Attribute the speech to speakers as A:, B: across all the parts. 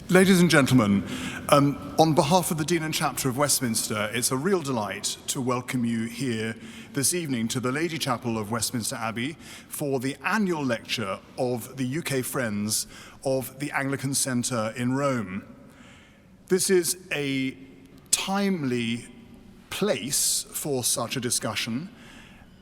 A: Ladies and gentlemen, on behalf of the Dean and Chapter of Westminster, it's a real delight to welcome you here this evening to the Lady Chapel of Westminster Abbey for the annual lecture of the UK Friends of the Anglican Centre in Rome. This is a timely place for such a discussion,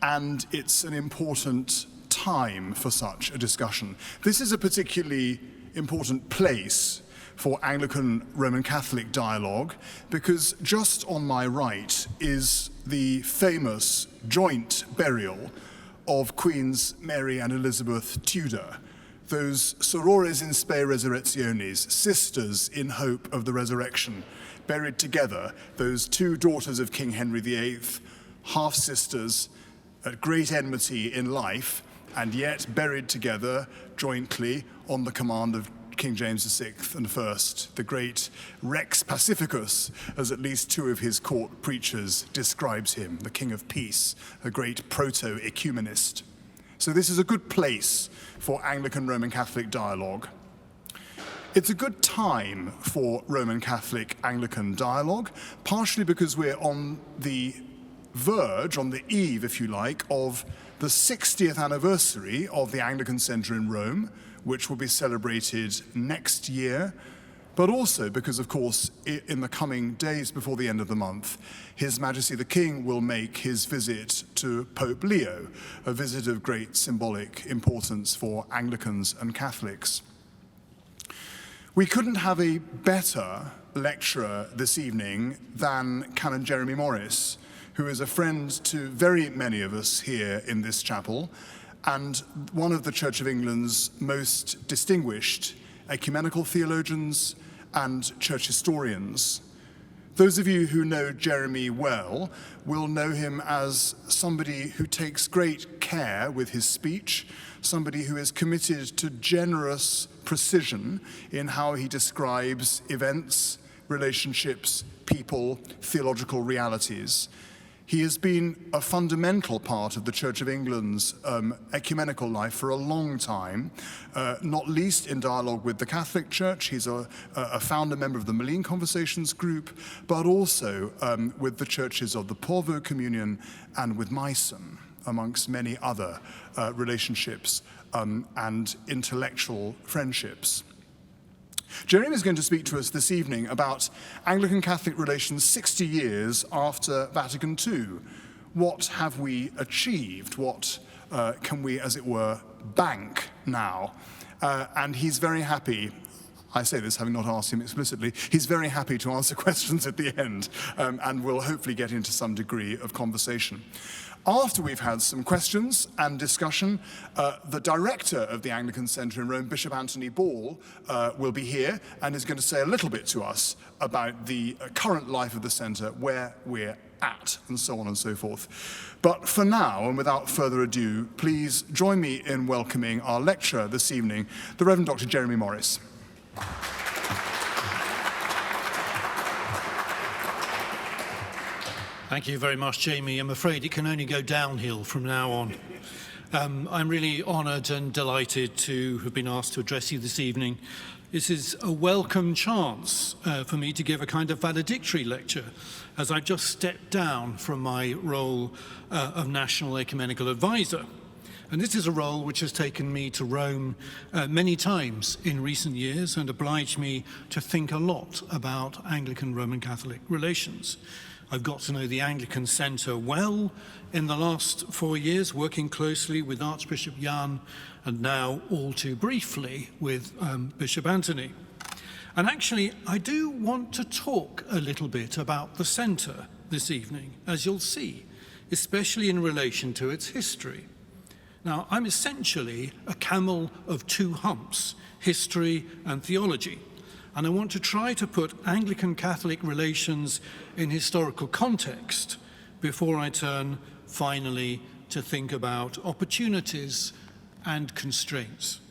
A: and it's an important time for such a discussion. This is a particularly important place for Anglican-Roman Catholic dialogue, because just on my right is the famous joint burial of Queens Mary and Elizabeth Tudor, those sorores in spe resurrectionis, sisters in hope of the resurrection, buried together, those two daughters of King Henry VIII, half-sisters at great enmity in life, and yet buried together jointly on the command of King James VI and I, the great Rex Pacificus, as at least two of his court preachers describes him, the King of Peace, a great proto-ecumenist. So this is a good place for Anglican-Roman Catholic dialogue. It's a good time for Roman Catholic Anglican dialogue, partially because we're on the verge, on the eve, if you like, of the 60th anniversary of the Anglican Centre in Rome, which will be celebrated next year, but also because, of course, in the coming days before the end of the month, His Majesty the King will make his visit to Pope Leo, a visit of great symbolic importance for Anglicans and Catholics. We couldn't have a better lecturer this evening than Canon Jeremy Morris, who is a friend to very many of us here in this chapel, and one of the Church of England's most distinguished ecumenical theologians and church historians. Those of you who know Jeremy well will know him as somebody who takes great care with his speech, somebody who is committed to generous precision in how he describes events, relationships, people, theological realities. He has been a fundamental part of the Church of England's ecumenical life for a long time, not least in dialogue with the Catholic Church. He's a founder member of the Malines Conversations group, but also with the churches of the Porvoo Communion and with Meissen, amongst many other relationships and intellectual friendships. Jeremy is going to speak to us this evening about Anglican-Catholic relations 60 years after Vatican II. What have we achieved? What can we, as it were, bank now? And he's very happy, I say this having not asked him explicitly, he's very happy to answer questions at the end, and we'll hopefully get into some degree of conversation. After we've had some questions and discussion, the director of the Anglican Centre in Rome, Bishop Anthony Ball, will be here and is going to say a little bit to us about the current life of the centre, where we're at, and so on and so forth. But for now, and without further ado, please join me in welcoming our lecturer this evening, the Reverend Dr. Jeremy Morris.
B: Thank you very much, Jamie. I'm afraid it can only go downhill from now on. I'm really honoured and delighted to have been asked to address you this evening. This is a welcome chance for me to give a kind of valedictory lecture as I just stepped down from my role of National Ecumenical Advisor. And this is a role which has taken me to Rome many times in recent years and obliged me to think a lot about Anglican-Roman Catholic relations. I've got to know the Anglican Centre well in the last 4 years, working closely with Archbishop Jan and now all too briefly with Bishop Anthony. And actually, I do want to talk a little bit about the Centre this evening, as you'll see, especially in relation to its history. Now, I'm essentially a camel of two humps, history and theology. And I want to try to put Anglican-Catholic relations in historical context before I turn finally to think about opportunities and constraints.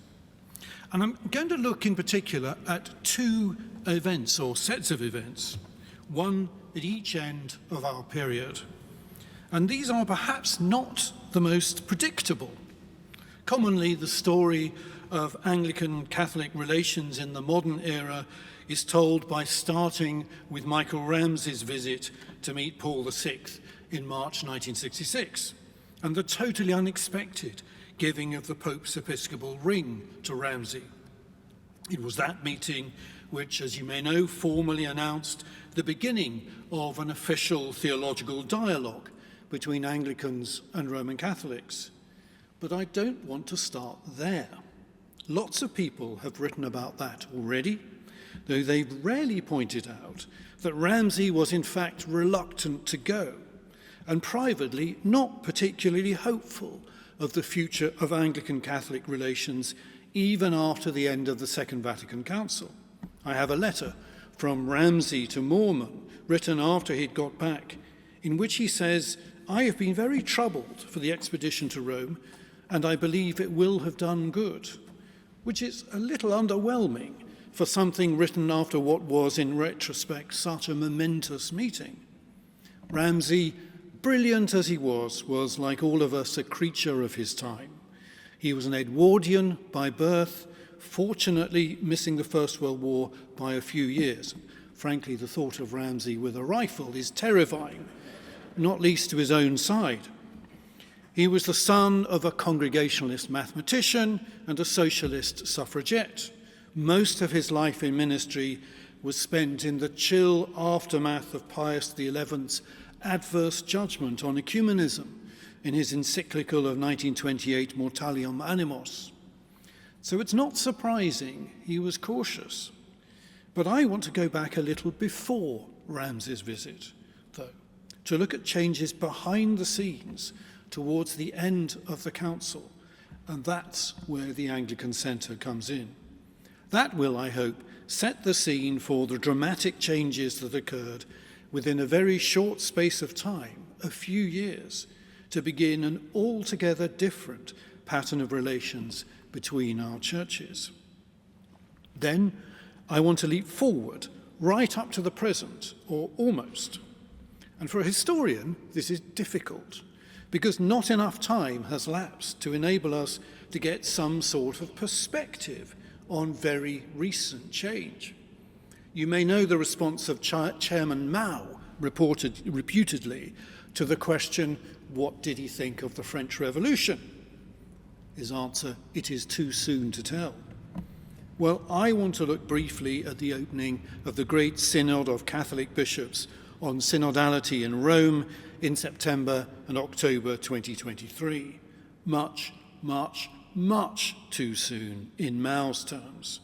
B: And I'm going to look in particular at two events or sets of events, one at each end of our period. And these are perhaps not the most predictable. Commonly, the story of Anglican-Catholic relations in the modern era is told by starting with Michael Ramsey's visit to meet Paul VI in March 1966, and the totally unexpected giving of the Pope's episcopal ring to Ramsey. It was that meeting which, as you may know, formally announced the beginning of an official theological dialogue between Anglicans and Roman Catholics. But I don't want to start there. Lots of people have written about that already, though they've rarely pointed out that Ramsey was in fact reluctant to go, and privately not particularly hopeful of the future of Anglican-Catholic relations even after the end of the Second Vatican Council. I have a letter from Ramsey to Mormon, written after he'd got back, in which he says, "I have been very troubled for the expedition to Rome, and I believe it will have done good," which is a little underwhelming for something written after what was, in retrospect, such a momentous meeting. Ramsey, brilliant as he was, like all of us, a creature of his time. He was an Edwardian by birth, fortunately missing the First World War by a few years. Frankly, the thought of Ramsey with a rifle is terrifying, not least to his own side. He was the son of a Congregationalist mathematician and a socialist suffragette. Most of his life in ministry was spent in the chill aftermath of Pius XI's adverse judgment on Ecumenism in his encyclical of 1928, Mortalium Animos. So it's not surprising he was cautious. But I want to go back a little before Ramsey's visit, though, to look at changes behind the scenes towards the end of the council, and that's where the Anglican Centre comes in. That will, I hope, set the scene for the dramatic changes that occurred within a very short space of time, a few years, to begin an altogether different pattern of relations between our churches. Then I want to leap forward right up to the present, or almost. And for a historian, this is difficult, because not enough time has lapsed to enable us to get some sort of perspective on very recent change. You may know the response of Chairman Mao, reputedly, to the question, what did he think of the French Revolution? His answer, it is too soon to tell. Well, I want to look briefly at the opening of the Great Synod of Catholic Bishops on synodality in Rome in September and October 2023. Much, much, much too soon in Mao's terms.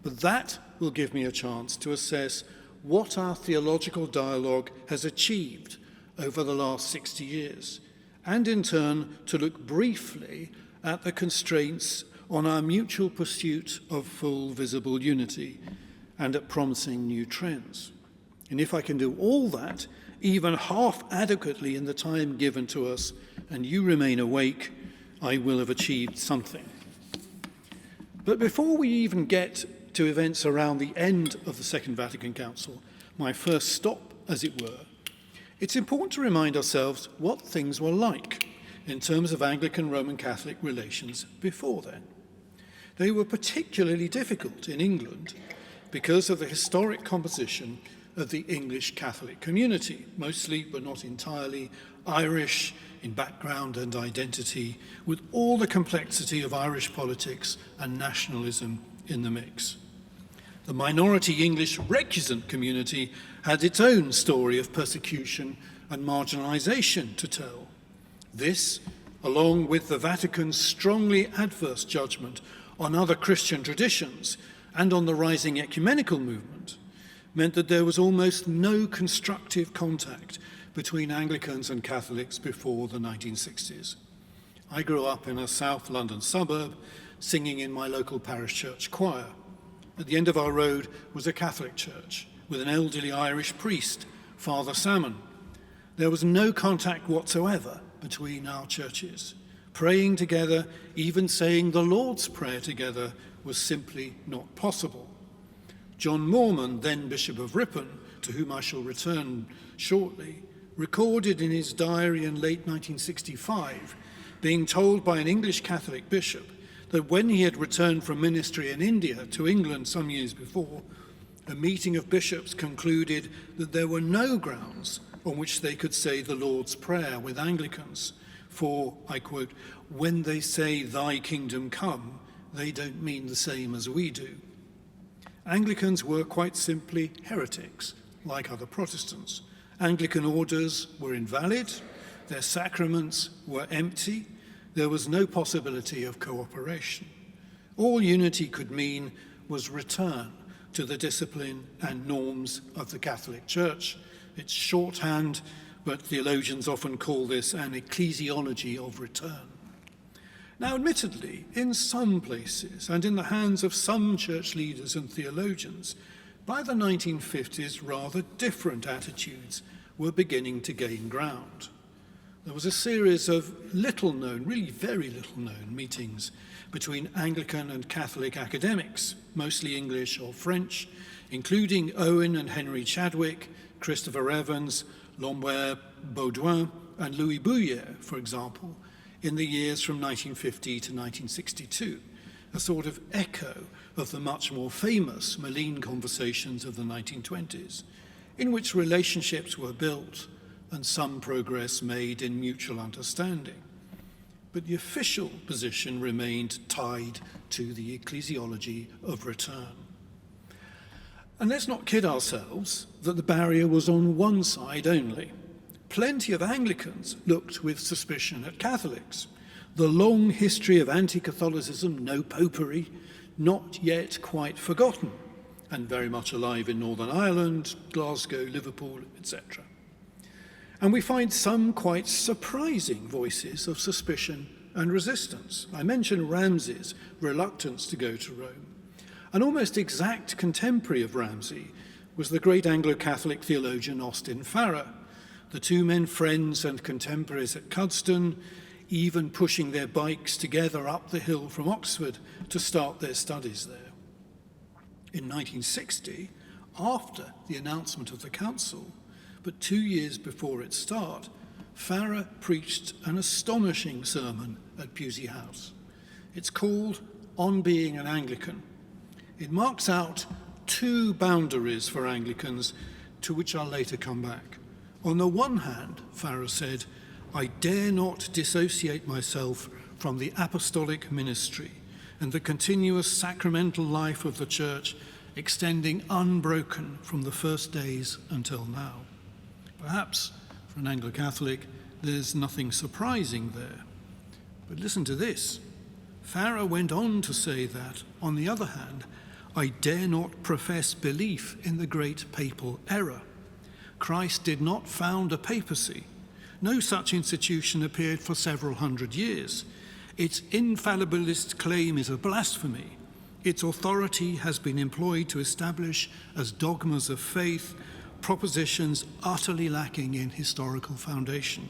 B: But that will give me a chance to assess what our theological dialogue has achieved over the last 60 years, and in turn to look briefly at the constraints on our mutual pursuit of full visible unity and at promising new trends. And if I can do all that, even half adequately in the time given to us, and you remain awake, I will have achieved something. But before we even get to events around the end of the Second Vatican Council, my first stop, as it were, it's important to remind ourselves what things were like in terms of Anglican-Roman Catholic relations before then. They were particularly difficult in England because of the historic composition of the English Catholic community, mostly but not entirely Irish in background and identity, with all the complexity of Irish politics and nationalism in the mix. The minority English recusant community had its own story of persecution and marginalisation to tell. This, along with the Vatican's strongly adverse judgment on other Christian traditions and on the rising ecumenical movement, meant that there was almost no constructive contact between Anglicans and Catholics before the 1960s. I grew up in a South London suburb, singing in my local parish church choir. At the end of our road was a Catholic church with an elderly Irish priest, Father Salmon. There was no contact whatsoever between our churches. Praying together, even saying the Lord's Prayer together, was simply not possible. John Mormon, then Bishop of Ripon, to whom I shall return shortly, recorded in his diary in late 1965, being told by an English Catholic bishop that when he had returned from ministry in India to England some years before, A meeting of bishops concluded that there were no grounds on which they could say the Lord's Prayer with Anglicans, for, I quote, "when they say thy kingdom come, they don't mean the same as we do." Anglicans were quite simply heretics, like other Protestants. Anglican orders were invalid, their sacraments were empty, there was no possibility of cooperation. All unity could mean was return to the discipline and norms of the Catholic Church. It's shorthand, but theologians often call this an ecclesiology of return. Now, admittedly, in some places and in the hands of some church leaders and theologians, by the 1950s, rather different attitudes were beginning to gain ground. There was a series of little-known, really very little-known meetings between Anglican and Catholic academics, mostly English or French, including Owen and Henry Chadwick, Christopher Evans, Lambert Baudouin, and Louis Bouyer, for example, in the years from 1950 to 1962, a sort of echo of the much more famous Malines conversations of the 1920s, in which relationships were built and some progress made in mutual understanding. But the official position remained tied to the ecclesiology of return. And let's not kid ourselves that the barrier was on one side only. Plenty of Anglicans looked with suspicion at Catholics. The long history of anti-Catholicism, no popery, not yet quite forgotten, and very much alive in Northern Ireland, Glasgow, Liverpool, etc. And we find some quite surprising voices of suspicion and resistance. I mentioned Ramsay's reluctance to go to Rome. An almost exact contemporary of Ramsay was the great Anglo-Catholic theologian Austin Farrer, the two men friends and contemporaries at Cuddesdon, even pushing their bikes together up the hill from Oxford to start their studies there. In 1960, after the announcement of the Council, but 2 years before its start, Farrer preached an astonishing sermon at Pusey House. It's called On Being an Anglican. It marks out two boundaries for Anglicans, to which I'll later come back. On the one hand, Farrer said, I dare not dissociate myself from the apostolic ministry and the continuous sacramental life of the Church extending unbroken from the first days until now. Perhaps for an Anglo-Catholic, there's nothing surprising there. But listen to this. Farrer went on to say that, on the other hand, I dare not profess belief in the great papal error. Christ did not found a papacy. No such institution appeared for several hundred years. Its infallibilist claim is a blasphemy. Its authority has been employed to establish as dogmas of faith propositions utterly lacking in historical foundation.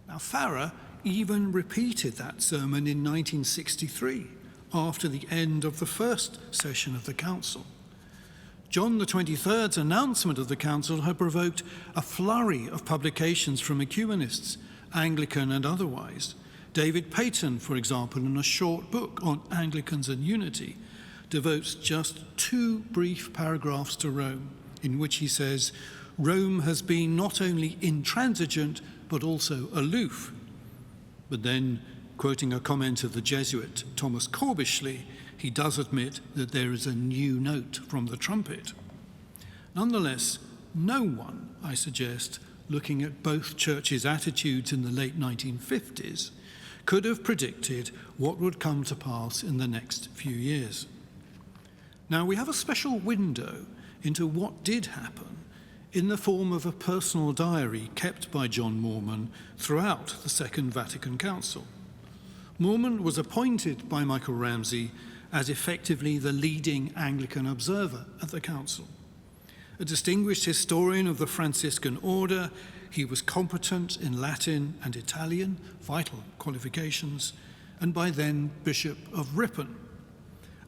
B: Now, Farrer even repeated that sermon in 1963, after the end of the first session of the Council. John the 23rd's announcement of the Council had provoked a flurry of publications from ecumenists, Anglican and otherwise. David Peyton, for example, in a short book on Anglicans and Unity, devotes just 2 brief paragraphs to Rome, in which he says, Rome has been not only intransigent, but also aloof. But then, quoting a comment of the Jesuit Thomas Corbishley, he does admit that there is a new note from the trumpet. Nonetheless, no one, I suggest, looking at both churches' attitudes in the late 1950s, could have predicted what would come to pass in the next few years. Now, we have a special window into what did happen in the form of a personal diary kept by John Moorman throughout the Second Vatican Council. Moorman was appointed by Michael Ramsay as effectively the leading Anglican observer at the Council. A distinguished historian of the Franciscan order, he was competent in Latin and Italian, vital qualifications, and by then Bishop of Ripon.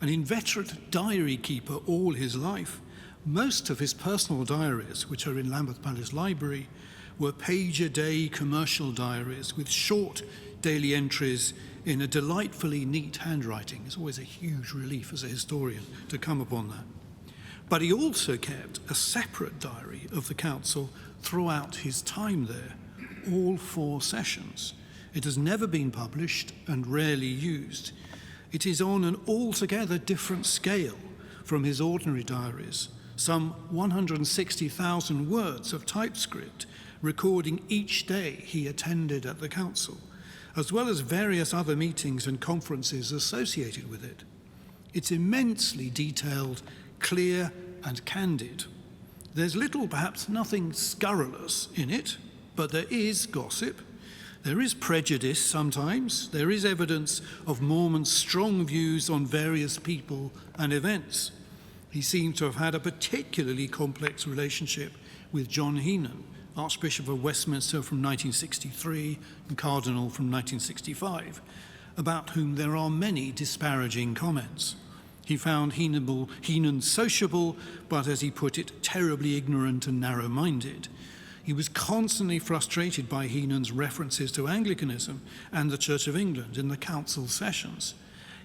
B: An inveterate diary keeper all his life, most of his personal diaries, which are in Lambeth Palace Library, were page-a-day commercial diaries with short daily entries in a delightfully neat handwriting. It's always a huge relief as a historian to come upon that. But he also kept a separate diary of the council throughout his time there, all 4 sessions. It has never been published and rarely used. It is on an altogether different scale from his ordinary diaries, some 160,000 words of typescript recording each day he attended at the council, as well as various other meetings and conferences associated with it. It's immensely detailed, clear and candid. There's little, perhaps nothing scurrilous in it, but there is gossip, there is prejudice sometimes, there is evidence of Mormon's strong views on various people and events. He seems to have had a particularly complex relationship with John Heenan, Archbishop of Westminster from 1963 and Cardinal from 1965, about whom there are many disparaging comments. He found Heenan sociable, but as he put it, terribly ignorant and narrow-minded. He was constantly frustrated by Heenan's references to Anglicanism and the Church of England in the council sessions.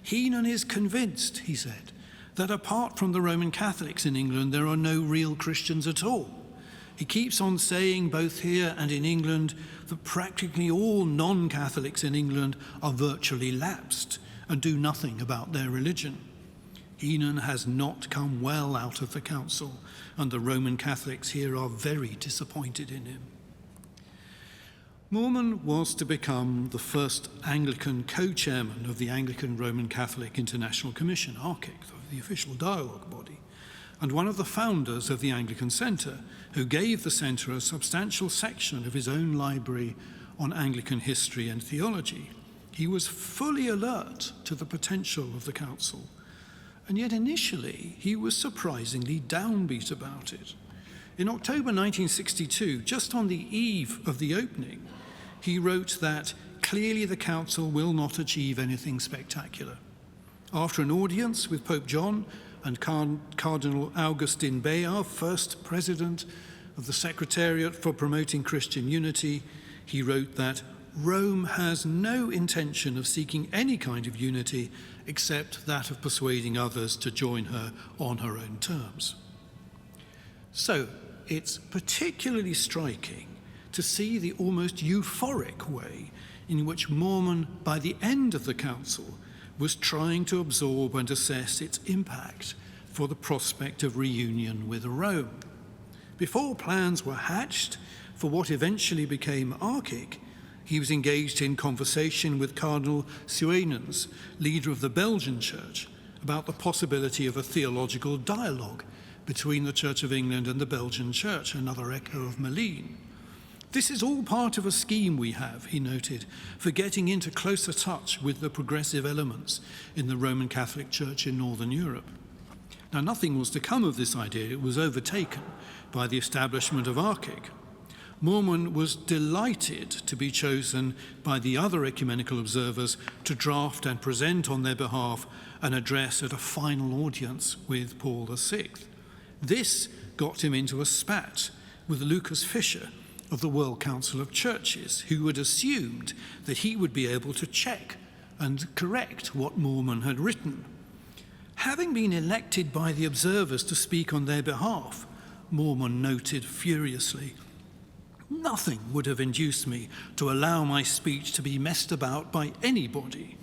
B: Heenan is convinced, he said, that apart from the Roman Catholics in England, there are no real Christians at all. He keeps on saying, both here and in England, that practically all non-Catholics in England are virtually lapsed and do nothing about their religion. Heenan has not come well out of the council, and the Roman Catholics here are very disappointed in him. Mormon was to become the first Anglican co-chairman of the Anglican-Roman Catholic International Commission, ARCIC, the official dialogue body, and one of the founders of the Anglican Centre, who gave the Centre a substantial section of his own library on Anglican history and theology. He was fully alert to the potential of the council, and yet initially he was surprisingly downbeat about it. In October 1962, just on the eve of the opening, he wrote that clearly the council will not achieve anything spectacular. After an audience with Pope John and Cardinal Augustin Bayard, first president of the Secretariat for Promoting Christian Unity, he wrote that Rome has no intention of seeking any kind of unity except that of persuading others to join her on her own terms. So it's particularly striking to see the almost euphoric way in which Mormon, by the end of the council, was trying to absorb and assess its impact for the prospect of reunion with Rome. Before plans were hatched for what eventually became ARCIC, he was engaged in conversation with Cardinal Suenens, leader of the Belgian Church, about the possibility of a theological dialogue between the Church of England and the Belgian Church, another echo of Malines. This is all part of a scheme we have, he noted, for getting into closer touch with the progressive elements in the Roman Catholic Church in Northern Europe. Now, nothing was to come of this idea. It was overtaken by the establishment of ARCIC. Mormon was delighted to be chosen by the other ecumenical observers to draft and present on their behalf an address at a final audience with Paul VI. This got him into a spat with Lucas Fisher of the World Council of Churches, who had assumed that he would be able to check and correct what Mormon had written. Having been elected by the observers to speak on their behalf, Mormon noted furiously, "Nothing would have induced me to allow my speech to be messed about by anybody."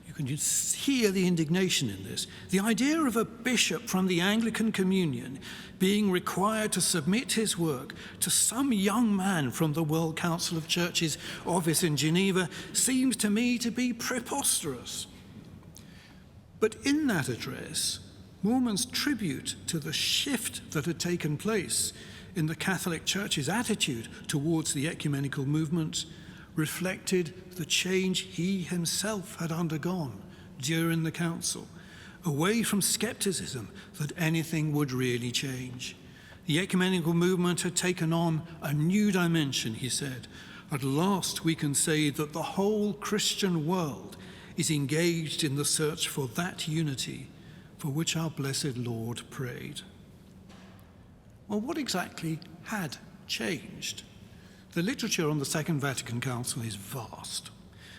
B: You can just hear the indignation in this. The idea of a bishop from the Anglican Communion being required to submit his work to some young man from the World Council of Churches office in Geneva seems to me to be preposterous. But in that address, Mormon's tribute to the shift that had taken place in the Catholic Church's attitude towards the ecumenical movement reflected the change he himself had undergone during the council, away from skepticism that anything would really change. The ecumenical movement had taken on a new dimension, he said. At last we can say that the whole Christian world is engaged in the search for that unity for which our blessed Lord prayed. Well, what exactly had changed? The literature on the Second Vatican Council is vast.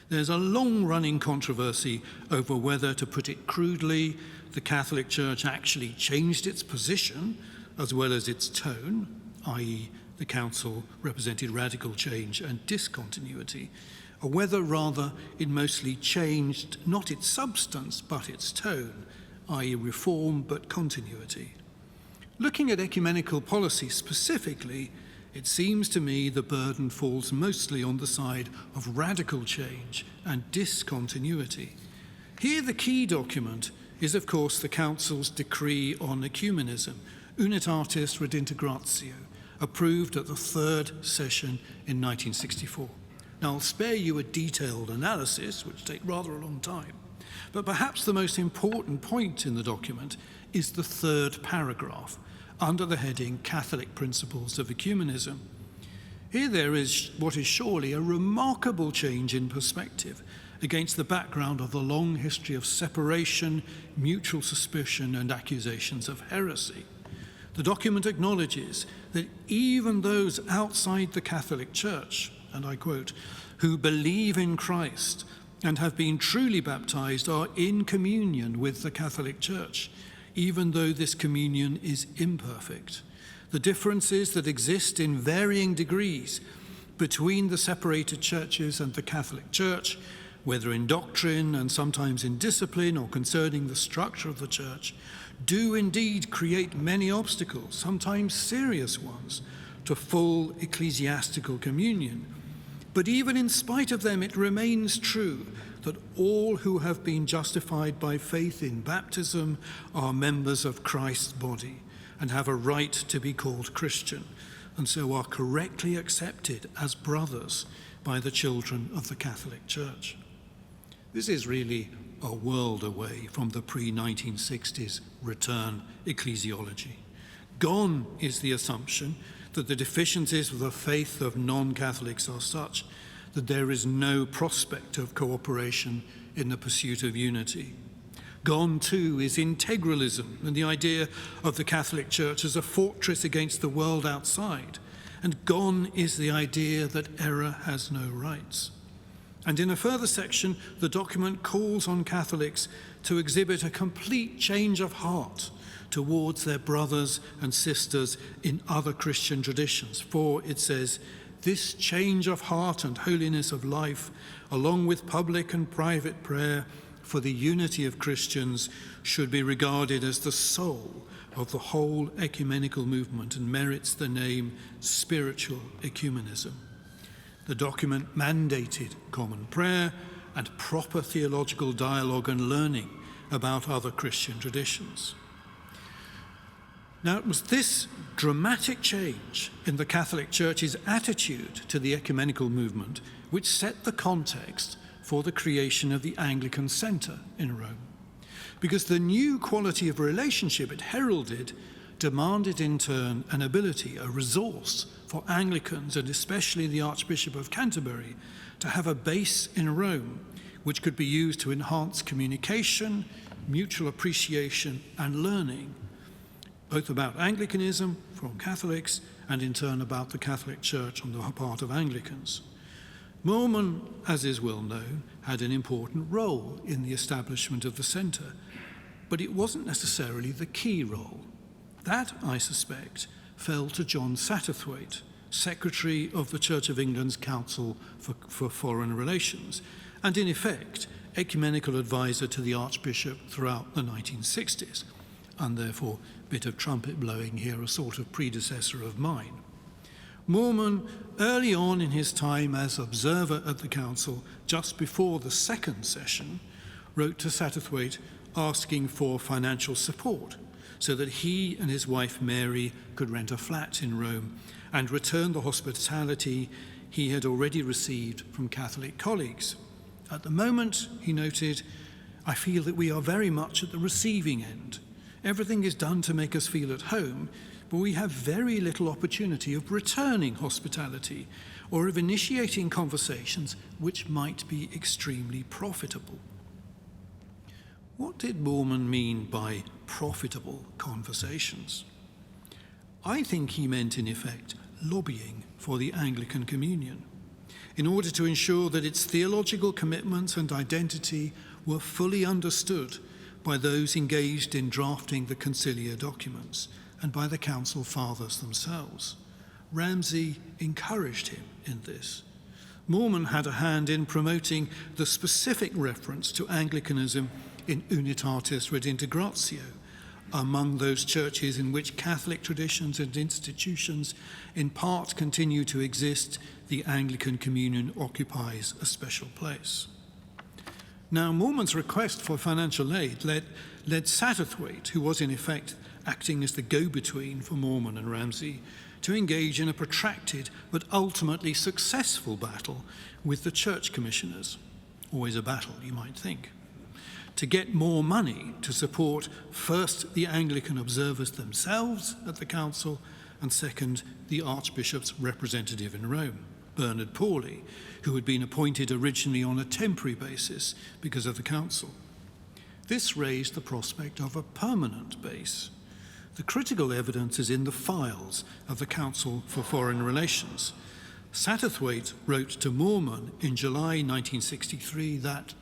B: There's a long-running controversy over whether, to put it crudely, the Catholic Church actually changed its position as well as its tone, i.e. the Council represented radical change and discontinuity, or whether rather it mostly changed not its substance but its tone, i.e. reform but continuity. Looking at ecumenical policy specifically, it seems to me the burden falls mostly on the side of radical change and discontinuity. Here the key document is of course the Council's decree on ecumenism, Unitatis Redintegratio, approved at the third session in 1964. Now, I'll spare you a detailed analysis, which take rather a long time, but perhaps the most important point in the document is the third paragraph, under the heading Catholic Principles of Ecumenism. Here there is what is surely a remarkable change in perspective against the background of the long history of separation, mutual suspicion, and accusations of heresy. The document acknowledges that even those outside the Catholic Church, and I quote, who believe in Christ and have been truly baptized are in communion with the Catholic Church, even though this communion is imperfect. The differences that exist in varying degrees between the separated churches and the Catholic Church, whether in doctrine and sometimes in discipline or concerning the structure of the Church, do indeed create many obstacles, sometimes serious ones, to full ecclesiastical communion. But even in spite of them, it remains true that all who have been justified by faith in baptism are members of Christ's body and have a right to be called Christian, and so are correctly accepted as brothers by the children of the Catholic Church. This is really a world away from the pre-1960s return ecclesiology. Gone is the assumption that the deficiencies of the faith of non-Catholics are such that there is no prospect of cooperation in the pursuit of unity. Gone too is integralism and the idea of the Catholic Church as a fortress against the world outside. And gone is the idea that error has no rights. And in a further section, the document calls on Catholics to exhibit a complete change of heart towards their brothers and sisters in other Christian traditions. For, it says, this change of heart and holiness of life, along with public and private prayer for the unity of Christians, should be regarded as the soul of the whole ecumenical movement and merits the name spiritual ecumenism. The document mandated common prayer and proper theological dialogue and learning about other Christian traditions. Now, it was this dramatic change in the Catholic Church's attitude to the ecumenical movement which set the context for the creation of the Anglican Centre in Rome. Because the new quality of relationship it heralded demanded in turn an ability, a resource for Anglicans, and especially the Archbishop of Canterbury, to have a base in Rome which could be used to enhance communication, mutual appreciation, and learning, both about Anglicanism from Catholics and in turn about the Catholic Church on the part of Anglicans. Mormon, as is well known, had an important role in the establishment of the centre, but it wasn't necessarily the key role. That, I suspect, fell to John Satterthwaite, Secretary of the Church of England's Council for Foreign Relations, and in effect, ecumenical advisor to the Archbishop throughout the 1960s, and therefore, bit of trumpet blowing here, a sort of predecessor of mine. Mormon, early on in his time as observer at the Council, just before the second session, wrote to Satterthwaite asking for financial support so that he and his wife Mary could rent a flat in Rome and return the hospitality he had already received from Catholic colleagues. At the moment, he noted, I feel that we are very much at the receiving end. Everything is done to make us feel at home, but we have very little opportunity of returning hospitality or of initiating conversations which might be extremely profitable. What did Mormon mean by profitable conversations? I think he meant, in effect, lobbying for the Anglican communion. in order to ensure that its theological commitments and identity were fully understood by those engaged in drafting the conciliar documents and by the Council Fathers themselves. Ramsay encouraged him in this. Moorman had a hand in promoting the specific reference to Anglicanism in Unitatis Redintegratio, among those churches in which Catholic traditions and institutions in part continue to exist. The Anglican Communion occupies a special place. Now, Moorman's request for financial aid led Satterthwaite, who was in effect acting as the go-between for Moorman and Ramsay, to engage in a protracted but ultimately successful battle with the church commissioners. Always a battle, you might think. To get more money to support first the Anglican observers themselves at the council, and second the Archbishop's representative in Rome, Bernard Pauli, who had been appointed originally on a temporary basis because of the council. This raised the prospect of a permanent base. The critical evidence is in the files of the Council for Foreign Relations. Satterthwaite wrote to Moorman in July 1963 that,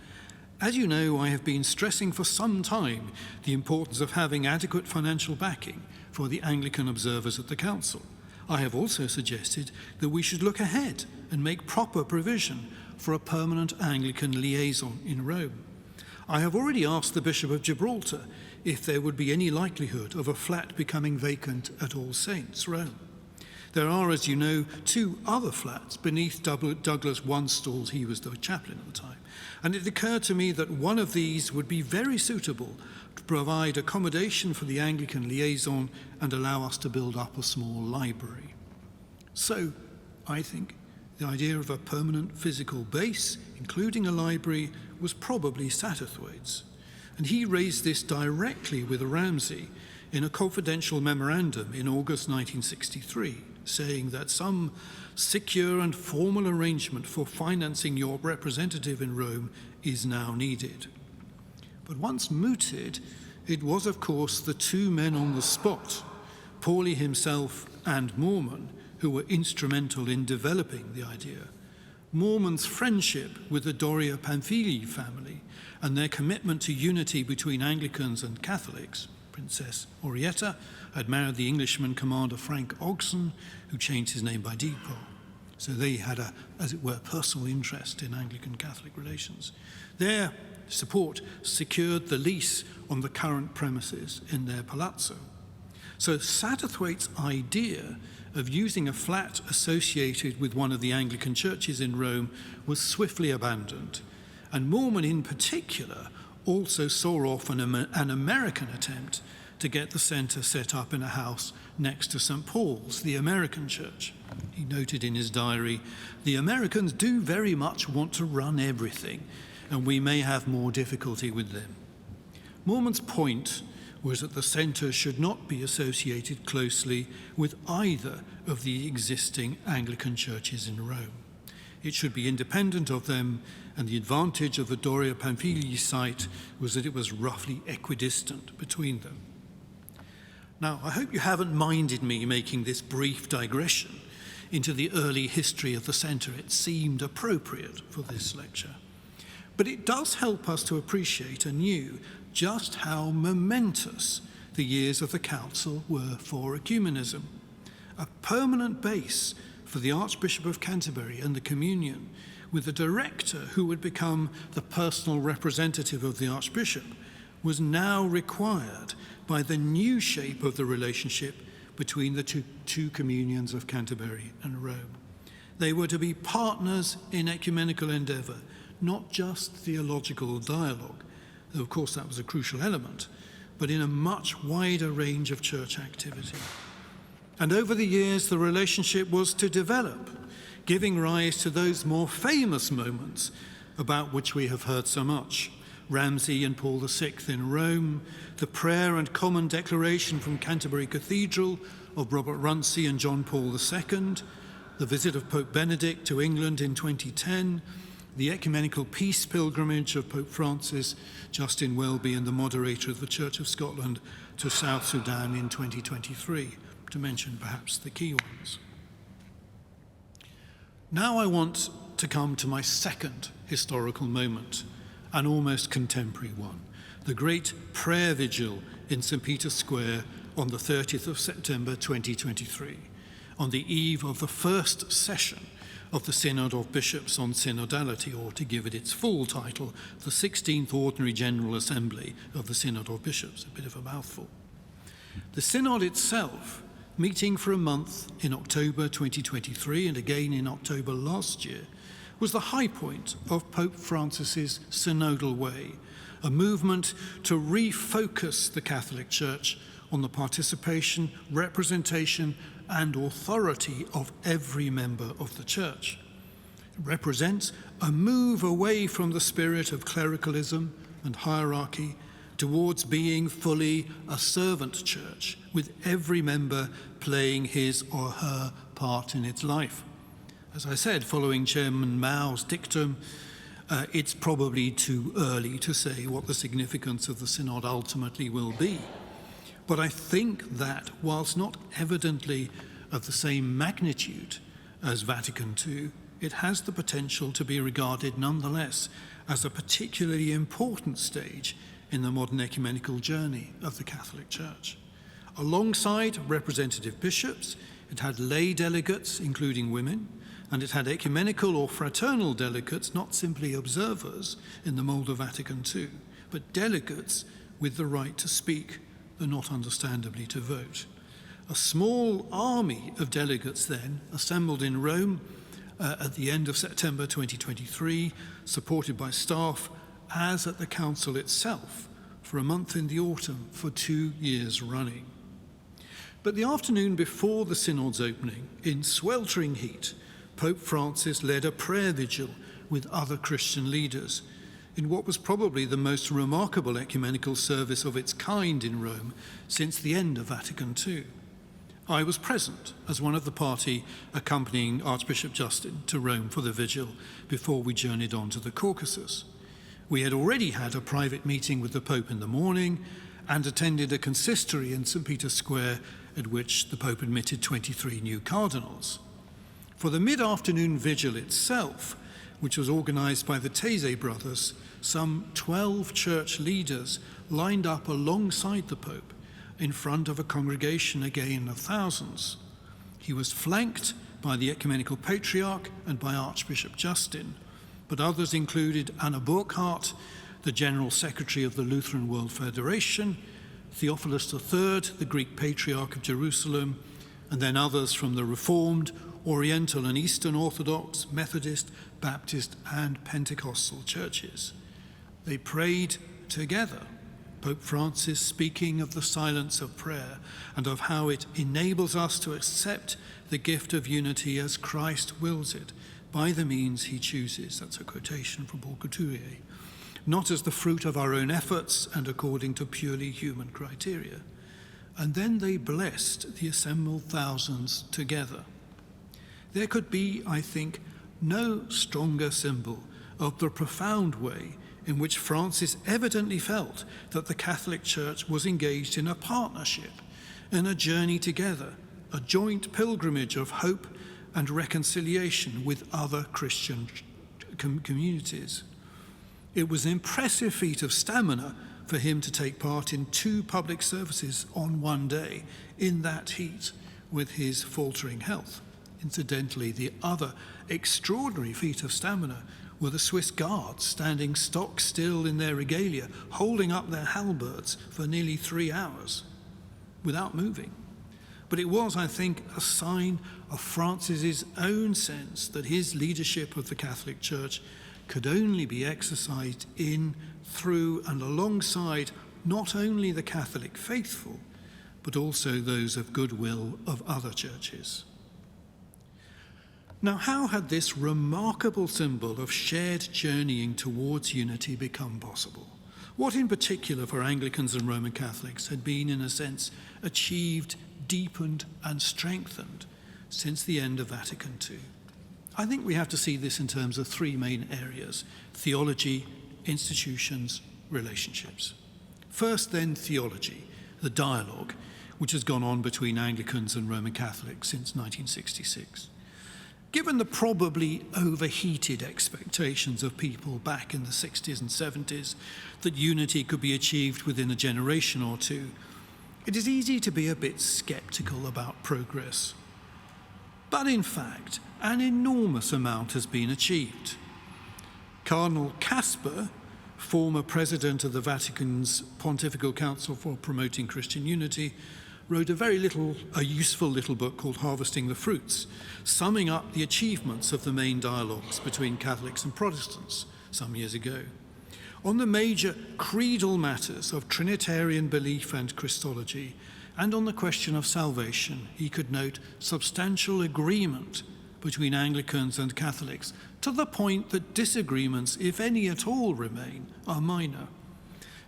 B: "As you know, I have been stressing for some time the importance of having adequate financial backing for the Anglican observers at the Council. I have also suggested that we should look ahead and make proper provision for a permanent Anglican liaison in Rome. I have already asked the Bishop of Gibraltar if there would be any likelihood of a flat becoming vacant at All Saints, Rome. There are, as you know, 2 other flats beneath Douglas Onstall's, he was the chaplain at the time, and it occurred to me that one of these would be very suitable to provide accommodation for the Anglican liaison and allow us to build up a small library." So, I think, the idea of a permanent physical base, including a library, was probably Satterthwaite's. And he raised this directly with Ramsay in a confidential memorandum in August 1963, saying that some secure and formal arrangement for financing your representative in Rome is now needed. But once mooted, it was, of course, the 2 men on the spot, Pauli himself and Moorman, who were instrumental in developing the idea. Moorman's friendship with the Doria Pamphili family and their commitment to unity between Anglicans and Catholics. Princess Orietta had married the Englishman Commander Frank Ogson, who changed his name by deed poll. So they had a, as it were, personal interest in Anglican-Catholic relations. Their support secured the lease on the current premises in their palazzo. So Satterthwaite's idea of using a flat associated with one of the Anglican churches in Rome was swiftly abandoned, and Moorman in particular also saw off an American attempt to get the centre set up in a house next to St. Paul's, the American church. He noted in his diary, "The Americans do very much want to run everything, and we may have more difficulty with them." Moorman's point was that the centre should not be associated closely with either of the existing Anglican churches in Rome. It should be independent of them, and the advantage of the Doria Pamphili site was that it was roughly equidistant between them. Now, I hope you haven't minded me making this brief digression into the early history of the centre. It seemed appropriate for this lecture. But it does help us to appreciate anew just how momentous the years of the Council were for ecumenism. A permanent base for the Archbishop of Canterbury and the Communion, with a director who would become the personal representative of the Archbishop, was now required by the new shape of the relationship between the two communions of Canterbury and Rome. They were to be partners in ecumenical endeavour, not just theological dialogue, though of course that was a crucial element, but in a much wider range of church activity. And over the years, the relationship was to develop, giving rise to those more famous moments about which we have heard so much. Ramsay and Paul VI in Rome, the prayer and common declaration from Canterbury Cathedral of Robert Runcie and John Paul II, the visit of Pope Benedict to England in 2010, the ecumenical peace pilgrimage of Pope Francis, Justin Welby and the moderator of the Church of Scotland to South Sudan in 2023, to mention perhaps the key ones. Now I want to come to my second historical moment, an almost contemporary one, the great prayer vigil in St. Peter's Square on the 30th of September 2023, on the eve of the first session of the Synod of Bishops on Synodality, or to give it its full title, the 16th Ordinary General Assembly of the Synod of Bishops, a bit of a mouthful. The Synod itself, meeting for a month in October 2023 and again in October last year, was the high point of Pope Francis's synodal way, a movement to refocus the Catholic Church on the participation, representation, and authority of every member of the Church. It represents a move away from the spirit of clericalism and hierarchy towards being fully a servant church, with every member playing his or her part in its life. As I said, following Chairman Mao's dictum, it's probably too early to say what the significance of the Synod ultimately will be. But I think that, whilst not evidently of the same magnitude as Vatican II, it has the potential to be regarded nonetheless as a particularly important stage in the modern ecumenical journey of the Catholic Church. Alongside representative bishops, it had lay delegates, including women, and it had ecumenical or fraternal delegates, not simply observers in the mould of Vatican II, but delegates with the right to speak, though not understandably to vote. A small army of delegates then assembled in Rome at the end of September 2023, supported by staff, as at the Council itself, for a month in the autumn for 2 years running. But the afternoon before the Synod's opening, in sweltering heat, Pope Francis led a prayer vigil with other Christian leaders in what was probably the most remarkable ecumenical service of its kind in Rome since the end of Vatican II. I was present as one of the party accompanying Archbishop Justin to Rome for the vigil before we journeyed on to the Caucasus. We had already had a private meeting with the Pope in the morning and attended a consistory in St. Peter's Square at which the Pope admitted 23 new cardinals. For the mid-afternoon vigil itself, which was organised by the Tese brothers, some 12 church leaders lined up alongside the Pope in front of a congregation again of thousands. He was flanked by the Ecumenical Patriarch and by Archbishop Justin, but others included Anna Burkhardt, the General Secretary of the Lutheran World Federation, Theophilus III, the Greek Patriarch of Jerusalem, and then others from the Reformed, Oriental and Eastern Orthodox, Methodist, Baptist, and Pentecostal churches. They prayed together, Pope Francis speaking of the silence of prayer and of how it enables us to accept the gift of unity as Christ wills it, by the means he chooses. That's a quotation from Paul Couturier. Not as the fruit of our own efforts and according to purely human criteria. And then they blessed the assembled thousands together. There could be, I think, no stronger symbol of the profound way in which Francis evidently felt that the Catholic Church was engaged in a partnership, in a journey together, a joint pilgrimage of hope and reconciliation with other Christian communities. It was an impressive feat of stamina for him to take part in 2 public services on one day in that heat with his faltering health. Incidentally, the other extraordinary feat of stamina were the Swiss guards standing stock still in their regalia, holding up their halberds for nearly 3 hours without moving. But it was, I think, a sign of Francis's own sense that his leadership of the Catholic Church could only be exercised in, through, and alongside not only the Catholic faithful, but also those of goodwill of other churches. Now, how had this remarkable symbol of shared journeying towards unity become possible? What in particular for Anglicans and Roman Catholics had been, in a sense, achieved, deepened, and strengthened since the end of Vatican II? I think we have to see this in terms of 3 main areas: theology, institutions, relationships. First, then, theology, the dialogue which has gone on between Anglicans and Roman Catholics since 1966. Given the probably overheated expectations of people back in the 60s and 70s that unity could be achieved within a generation or two, it is easy to be a bit sceptical about progress. But in fact, an enormous amount has been achieved. Cardinal Casper, former president of the Vatican's Pontifical Council for Promoting Christian Unity, wrote a useful little book called Harvesting the Fruits, summing up the achievements of the main dialogues between Catholics and Protestants some years ago. On the major creedal matters of Trinitarian belief and Christology, and on the question of salvation, he could note substantial agreement between Anglicans and Catholics, to the point that disagreements, if any at all remain, are minor.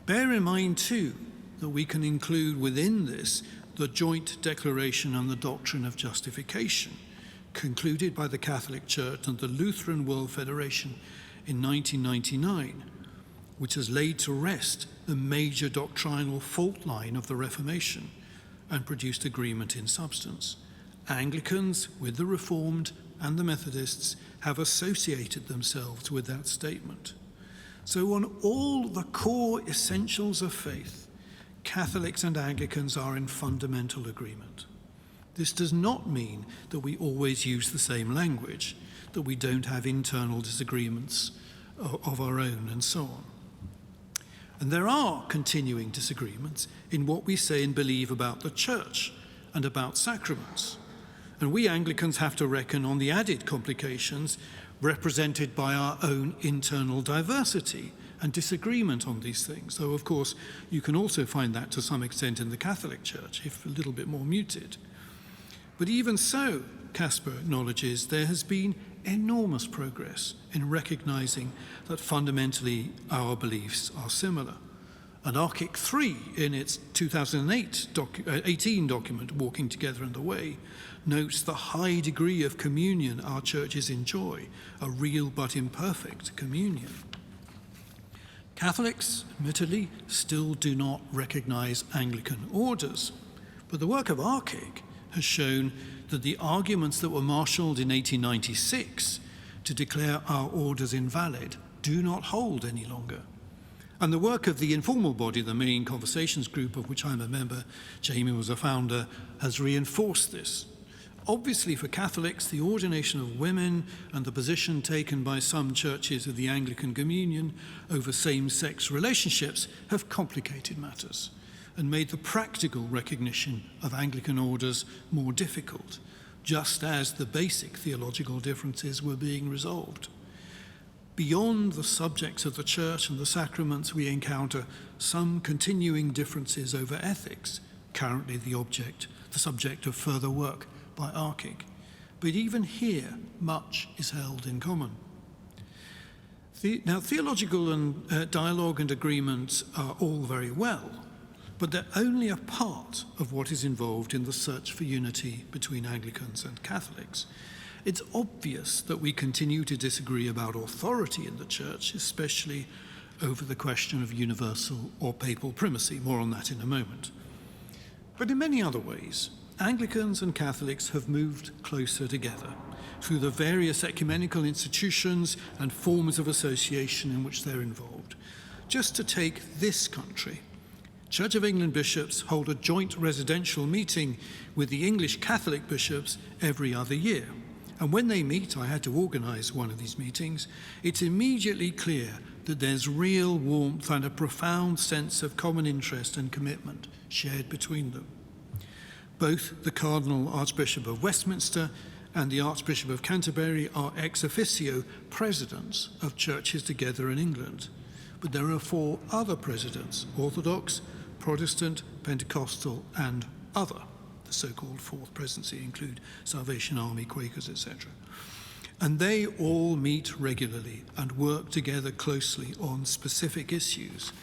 B: Bear in mind, too, that we can include within this the joint declaration on the doctrine of justification, concluded by the Catholic Church and the Lutheran World Federation in 1999, which has laid to rest the major doctrinal fault line of the Reformation and produced agreement in substance. Anglicans, with the Reformed and the Methodists, have associated themselves with that statement. So on all the core essentials of faith, Catholics and Anglicans are in fundamental agreement. This does not mean that we always use the same language, that we don't have internal disagreements of our own, and so on. And there are continuing disagreements in what we say and believe about the Church and about sacraments. And we Anglicans have to reckon on the added complications represented by our own internal diversity and disagreement on these things, though of course you can also find that to some extent in the Catholic Church, if a little bit more muted. But even so, Casper acknowledges there has been enormous progress in recognizing that fundamentally our beliefs are similar. And Archic 3, in its 2018 document, Walking Together in the Way, notes the high degree of communion our churches enjoy, a real but imperfect communion. Catholics, admittedly, still do not recognize Anglican orders, but the work of Archic has shown that the arguments that were marshalled in 1896 to declare our orders invalid do not hold any longer. And the work of the informal body, the Marian Conversations Group, of which I'm a member, Jamie was a founder, has reinforced this. Obviously, for Catholics, the ordination of women and the position taken by some churches of the Anglican Communion over same-sex relationships have complicated matters and made the practical recognition of Anglican orders more difficult, just as the basic theological differences were being resolved. Beyond the subjects of the Church and the sacraments, we encounter some continuing differences over ethics, currently the subject of further work by Archic. But even here, much is held in common. Now, theological and dialogue and agreement are all very well, but they're only a part of what is involved in the search for unity between Anglicans and Catholics. It's obvious that we continue to disagree about authority in the Church, especially over the question of universal or papal primacy. More on that in a moment. But in many other ways, Anglicans and Catholics have moved closer together through the various ecumenical institutions and forms of association in which they're involved. Just to take this country, Church of England bishops hold a joint residential meeting with the English Catholic bishops every other year. And when they meet, I had to organise one of these meetings, it's immediately clear that there's real warmth and a profound sense of common interest and commitment shared between them. Both the Cardinal Archbishop of Westminster and the Archbishop of Canterbury are ex officio presidents of churches together in England. But there are 4 other presidents: Orthodox, Protestant, Pentecostal, and other. The so-called fourth presidency include Salvation Army, Quakers, etc. And they all meet regularly and work together closely on specific issues.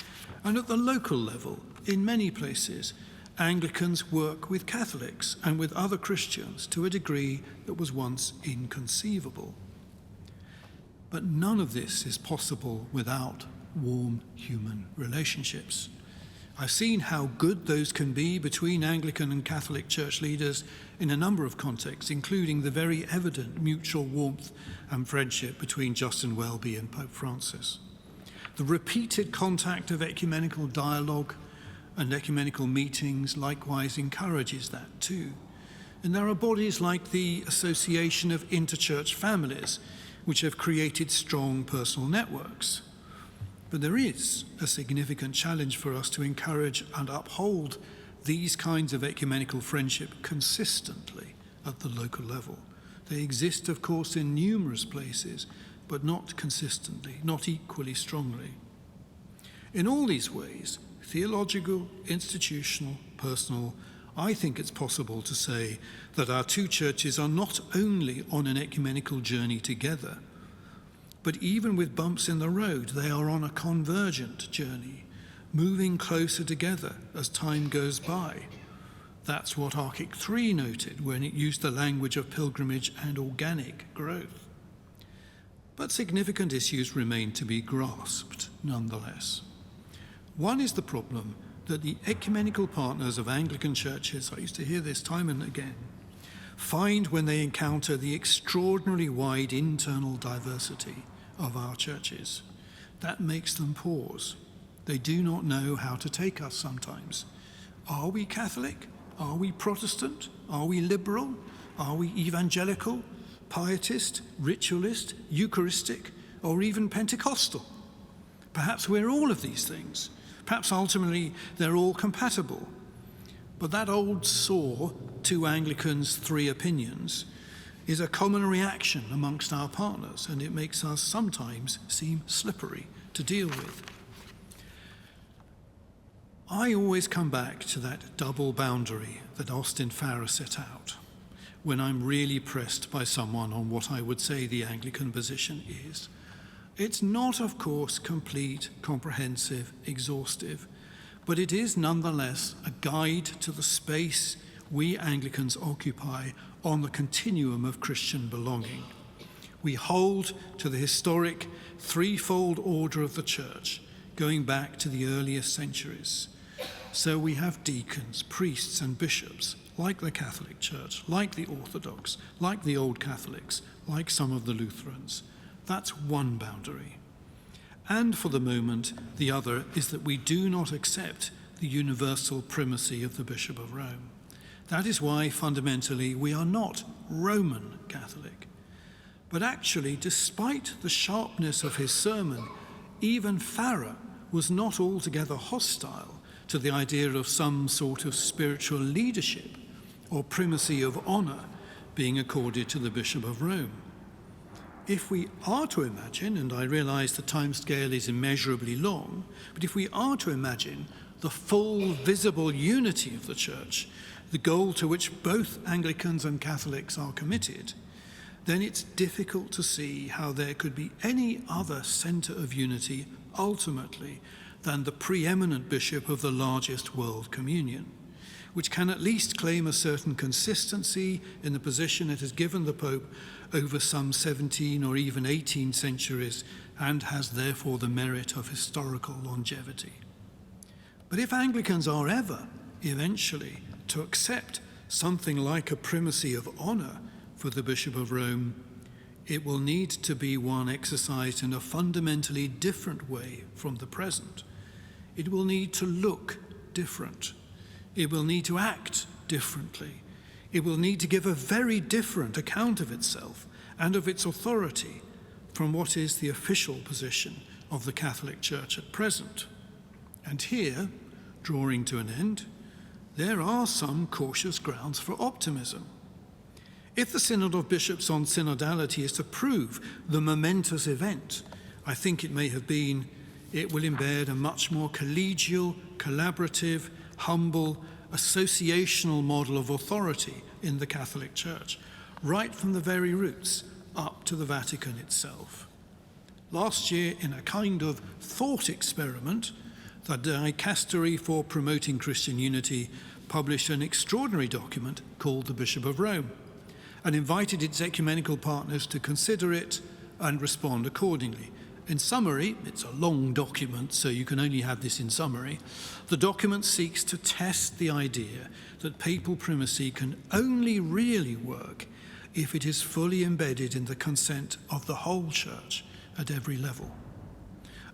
B: And at the local level, in many places, Anglicans work with Catholics and with other Christians to a degree that was once inconceivable. But none of this is possible without warm human relationships. I've seen how good those can be between Anglican and Catholic church leaders in a number of contexts, including the very evident mutual warmth and friendship between Justin Welby and Pope Francis. The repeated contact of ecumenical dialogue and ecumenical meetings likewise encourages that too. And there are bodies like the Association of Interchurch Families, which have created strong personal networks. But there is a significant challenge for us to encourage and uphold these kinds of ecumenical friendship consistently at the local level. They exist, of course, in numerous places, but not consistently, not equally strongly. In all these ways, theological, institutional, personal, I think it's possible to say that our two churches are not only on an ecumenical journey together, but even with bumps in the road, they are on a convergent journey, moving closer together as time goes by. That's what Archic 3 noted when it used the language of pilgrimage and organic growth. But significant issues remain to be grasped, nonetheless. One is the problem that the ecumenical partners of Anglican churches, I used to hear this time and again, find when they encounter the extraordinarily wide internal diversity of our churches. That makes them pause. They do not know how to take us sometimes. Are we Catholic? Are we Protestant? Are we liberal? Are we evangelical, pietist, ritualist, Eucharistic, or even Pentecostal? Perhaps we're all of these things. Perhaps ultimately they're all compatible. But that old saw, 2 Anglicans, 3 opinions, is a common reaction amongst our partners, and it makes us sometimes seem slippery to deal with. I always come back to that double boundary that Austin Farrer set out when I'm really pressed by someone on what I would say the Anglican position is. It's not, of course, complete, comprehensive, exhaustive, but it is nonetheless a guide to the space we Anglicans occupy on the continuum of Christian belonging. We hold to the historic threefold order of the Church, going back to the earliest centuries. So we have deacons, priests, and bishops, like the Catholic Church, like the Orthodox, like the Old Catholics, like some of the Lutherans. That's one boundary. And for the moment, the other is that we do not accept the universal primacy of the Bishop of Rome. That is why, fundamentally, we are not Roman Catholic. But actually, despite the sharpness of his sermon, even Farrer was not altogether hostile to the idea of some sort of spiritual leadership or primacy of honour being accorded to the Bishop of Rome. If we are to imagine, and I realise the timescale is immeasurably long, but if we are to imagine the full visible unity of the Church, the goal to which both Anglicans and Catholics are committed, then it's difficult to see how there could be any other centre of unity ultimately than the preeminent bishop of the largest world communion, which can at least claim a certain consistency in the position it has given the Pope over some 17 or even 18 centuries, and has therefore the merit of historical longevity. But if Anglicans are ever, eventually, to accept something like a primacy of honour for the Bishop of Rome, it will need to be one exercised in a fundamentally different way from the present. It will need to look different. It will need to act differently. It will need to give a very different account of itself and of its authority from what is the official position of the Catholic Church at present. And here, drawing to an end, there are some cautious grounds for optimism. If the Synod of Bishops on Synodality is to prove the momentous event I think it may have been, it will embed a much more collegial, collaborative, humble, associational model of authority in the Catholic Church, right from the very roots up to the Vatican itself. Last year, in a kind of thought experiment, the Dicastery for Promoting Christian Unity published an extraordinary document called the Bishop of Rome and invited its ecumenical partners to consider it and respond accordingly. In summary, it's a long document, so you can only have this in summary. The document seeks to test the idea that papal primacy can only really work if it is fully embedded in the consent of the whole Church at every level.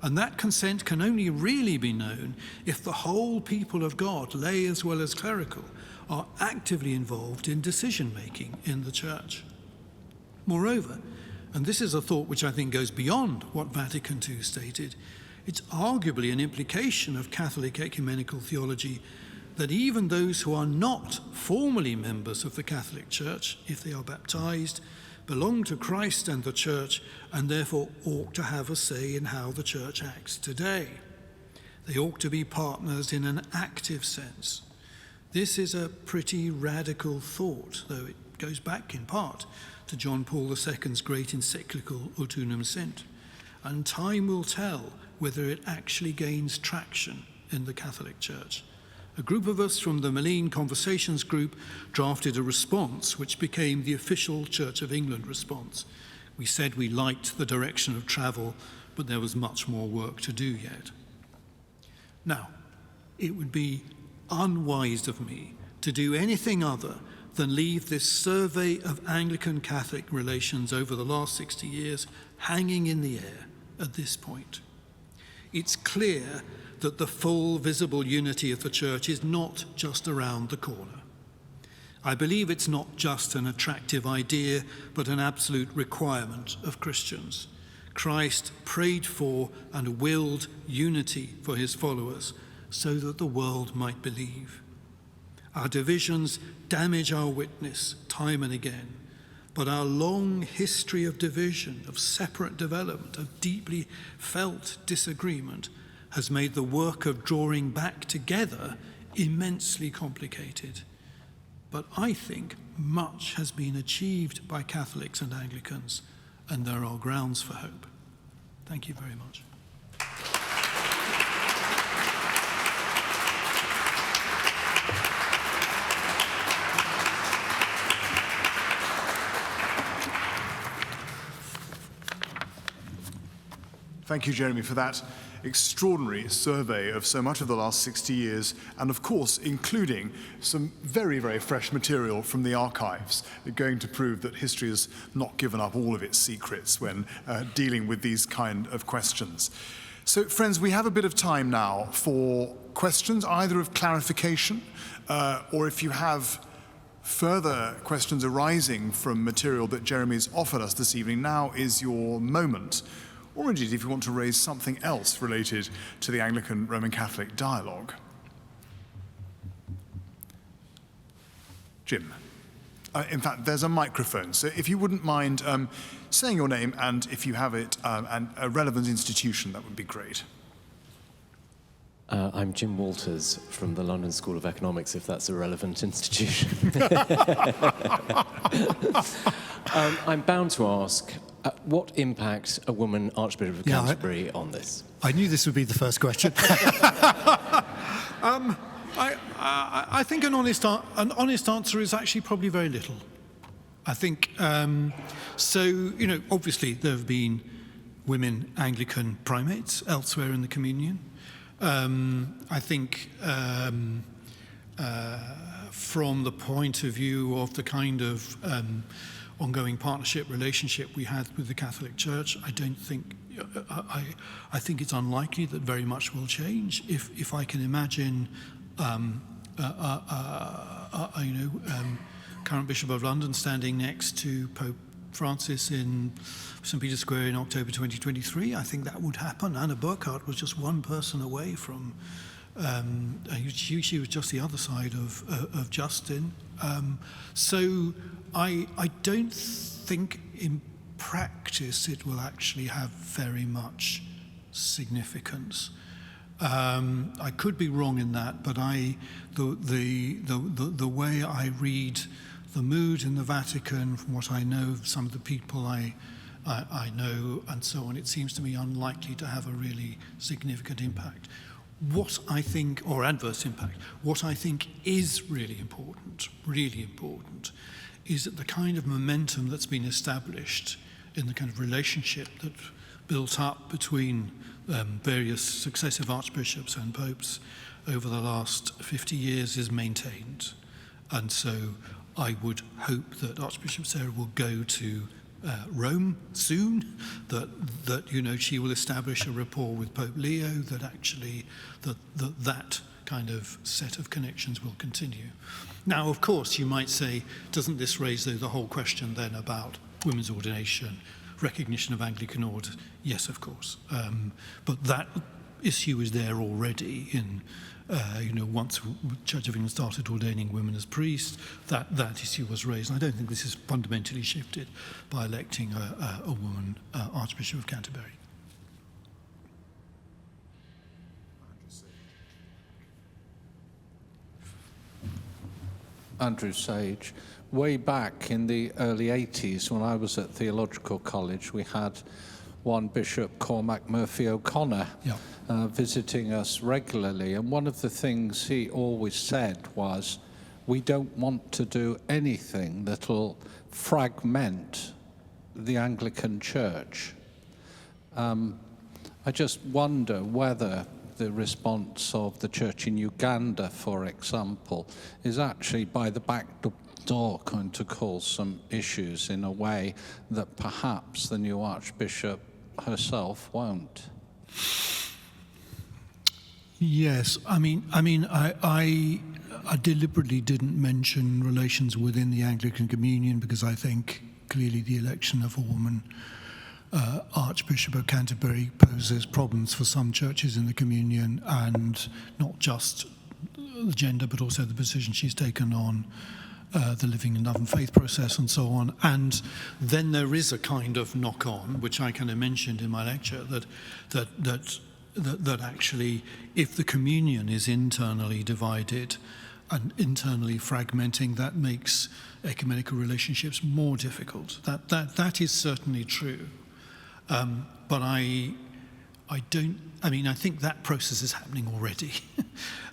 B: And that consent can only really be known if the whole people of God, lay as well as clerical, are actively involved in decision-making in the Church. Moreover, and this is a thought which I think goes beyond what Vatican II stated, it's arguably an implication of Catholic ecumenical theology that even those who are not formally members of the Catholic Church, if they are baptized, belong to Christ and the Church, and therefore ought to have a say in how the Church acts today. They ought to be partners in an active sense. This is a pretty radical thought, though it goes back in part to John Paul II's great encyclical Ut Unum Sint, and time will tell whether it actually gains traction in the Catholic Church. A group of us from the Malene Conversations group drafted a response which became the official Church of England response. We said we liked the direction of travel, but there was much more work to do yet. Now, it would be unwise of me to do anything other than leave this survey of Anglican-Catholic relations over the last 60 years hanging in the air at this point. It's clear that the full visible unity of the Church is not just around the corner. I believe it's not just an attractive idea, but an absolute requirement of Christians. Christ prayed for and willed unity for his followers so that the world might believe. Our divisions damage our witness time and again, but our long history of division, of separate development, of deeply felt disagreement has made the work of drawing back together immensely complicated. But I think much has been achieved by Catholics and Anglicans, and there are grounds for hope. Thank you very much.
A: Thank you, Jeremy, for that extraordinary survey of so much of the last 60 years, and of course, including some very, very fresh material from the archives, going to prove that history has not given up all of its secrets when dealing with these kind of questions. So, friends, we have a bit of time now for questions, either of clarification, or if you have further questions arising from material that Jeremy's offered us this evening, now is your moment. Or indeed, if you want to raise something else related to the Anglican-Roman Catholic dialogue. Jim. In fact, there's a microphone, so if you wouldn't mind saying your name and, if you have it, and a relevant institution, that would be great.
C: I'm Jim Walters from the London School of Economics, if that's a relevant institution. I'm bound to ask, what impact a woman Archbishop of Canterbury on this?
B: I knew this would be the first question. I think an honest answer is actually probably very little. I think, obviously there have been women Anglican primates elsewhere in the Communion. I think from the point of view of the kind of ongoing partnership relationship we had with the Catholic Church, I think it's unlikely that very much will change. If I can imagine, current Bishop of London standing next to Pope Francis in St. Peter's Square in October 2023, I think that would happen. Anna Burkhardt was just one person away from. She was just the other side of Justin. So I don't think in practice it will actually have very much significance. I could be wrong in that, but the way I read the mood in the Vatican, from what I know of some of the people I know and so on, it seems to me unlikely to have a really significant impact. What I think, or adverse impact, what I think is really important, is that the kind of momentum that's been established in the kind of relationship that built up between various successive archbishops and popes over the last 50 years is maintained. And so I would hope that Archbishop Sarah will go to Rome soon, that she will establish a rapport with Pope Leo, that actually that kind of set of connections will continue. Now, of course, you might say, doesn't this raise the whole question then about women's ordination, recognition of Anglican order? Yes, of course. But that issue is there already in, once the Church of England started ordaining women as priests, that issue was raised. And I don't think this is fundamentally shifted by electing a woman Archbishop of Canterbury.
D: Andrew Sage. Way back in the early 80s, when I was at Theological College, we had one Bishop, Cormac Murphy O'Connor, visiting us regularly. And one of the things he always said was, we don't want to do anything that'll fragment the Anglican Church. I just wonder whether the response of the church in Uganda, for example, is actually by the back door going to cause some issues in a way that perhaps the new Archbishop herself won't.
B: Yes, I deliberately didn't mention relations within the Anglican Communion because I think clearly the election of a woman Archbishop of Canterbury poses problems for some churches in the Communion, and not just the gender, but also the position she's taken on the living in love and faith process and so on. And then there is a kind of knock-on, which I kind of mentioned in my lecture, that actually, if the Communion is internally divided and internally fragmenting, that makes ecumenical relationships more difficult. That is certainly true. But I think that process is happening already.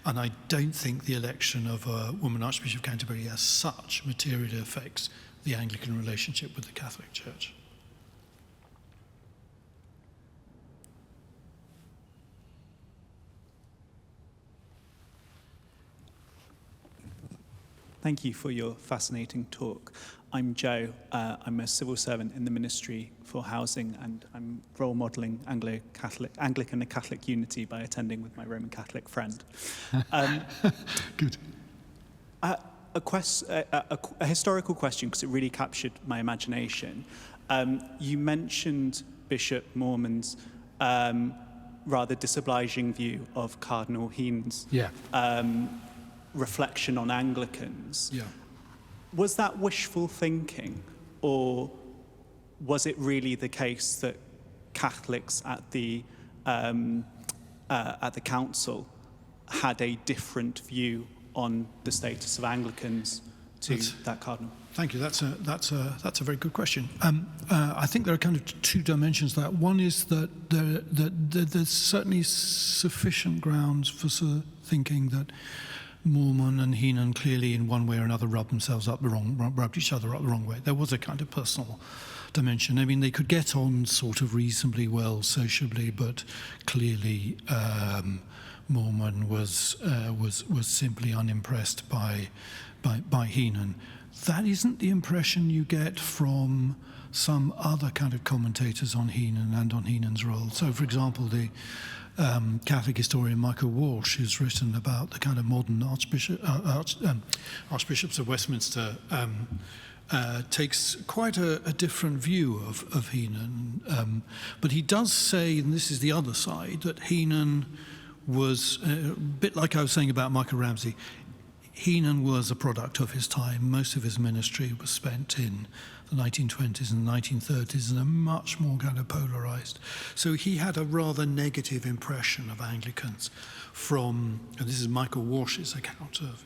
B: And I don't think the election of a woman Archbishop of Canterbury as such materially affects the Anglican relationship with the Catholic Church.
E: Thank you for your fascinating talk. I'm Joe. I'm a civil servant in the Ministry for Housing, and I'm role modelling Anglican and Catholic Unity by attending with my Roman Catholic friend.
B: Good.
E: A historical question, because it really captured my imagination. You mentioned Bishop Moorman's rather disobliging view of Cardinal Heenan's reflection on Anglicans.
B: Yeah.
E: Was that wishful thinking, or was it really the case that Catholics at the council had a different view on the status of Anglicans to that cardinal?
B: Thank you. That's a very good question. I think there are kind of two dimensions to that. One is that there's certainly sufficient grounds for thinking that Moorman and Heenan clearly, in one way or another, rubbed each other up the wrong way. There was a kind of personal dimension. I mean, they could get on sort of reasonably well sociably, but clearly Moorman was simply unimpressed by Heenan. That isn't the impression you get from some other kind of commentators on Heenan and on Heenan's role. So, for example, the Catholic historian Michael Walsh has written about the kind of modern archbishops of Westminster, takes quite a different view of Heenan. But he does say, and this is the other side, that Heenan was, a bit like I was saying about Michael Ramsey, Heenan was a product of his time. Most of his ministry was spent in the 1920s and 1930s and a much more kind of polarized. So he had a rather negative impression of Anglicans from, and this is Michael Walsh's account of.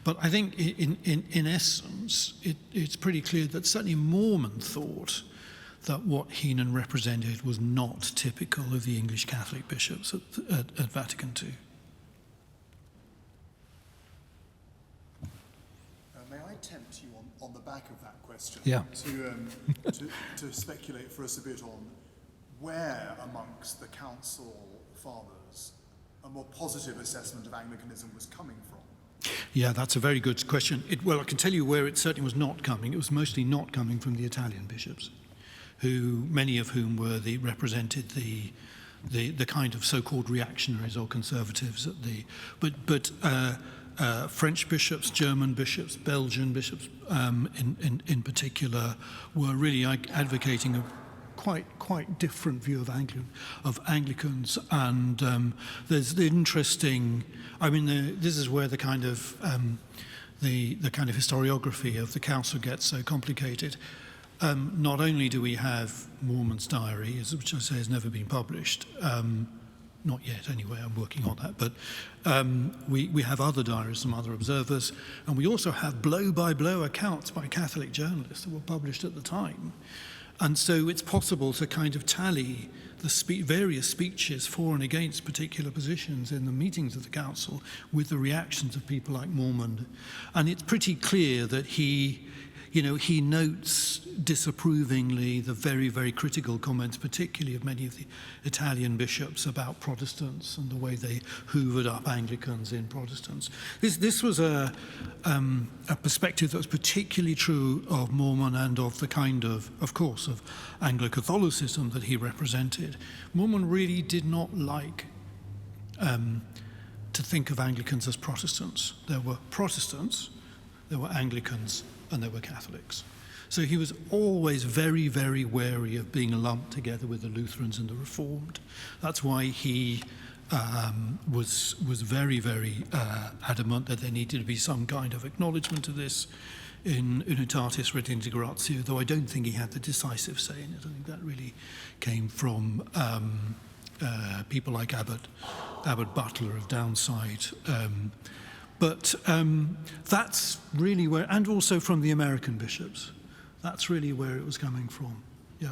B: But I think in essence, it's pretty clear that certainly Moorman thought that what Heenan represented was not typical of the English Catholic bishops at Vatican II.
A: May I tempt you on the back of that question
B: Yeah.
A: to speculate for us a bit on where amongst the council fathers a more positive assessment of Anglicanism was coming from?
B: Yeah, that's a very good question. Well, I can tell you where it certainly was not coming. It was mostly not coming from the Italian bishops, many of whom represented the kind of so-called reactionaries or conservatives but French bishops, German bishops, Belgian bishops in particular were really advocating a quite different view of Anglicans, and there's the interesting. I mean, this is where the kind of historiography of the council gets so complicated. Not only do we have Mormon's diary, which I say has never been published, not yet anyway, I'm working on that, but we have other diaries from other observers, and we also have blow-by-blow accounts by Catholic journalists that were published at the time. And so it's possible to kind of tally the various speeches for and against particular positions in the meetings of the council with the reactions of people like Mormon. And it's pretty clear that he notes disapprovingly the very, very critical comments, particularly of many of the Italian bishops about Protestants and the way they hoovered up Anglicans in Protestants. This was a perspective that was particularly true of Mormon and of the kind of course, of Anglo-Catholicism that he represented. Mormon really did not like to think of Anglicans as Protestants. There were Protestants, there were Anglicans, and there were Catholics. So he was always very, very wary of being lumped together with the Lutherans and the Reformed. That's why he was very, very adamant that there needed to be some kind of acknowledgement of this in Unitatis Redintegratio, though I don't think he had the decisive say in it. I think that really came from people like Abbot Butler of Downside. But that's really where, and also from the American bishops, that's really where it was coming from, yeah.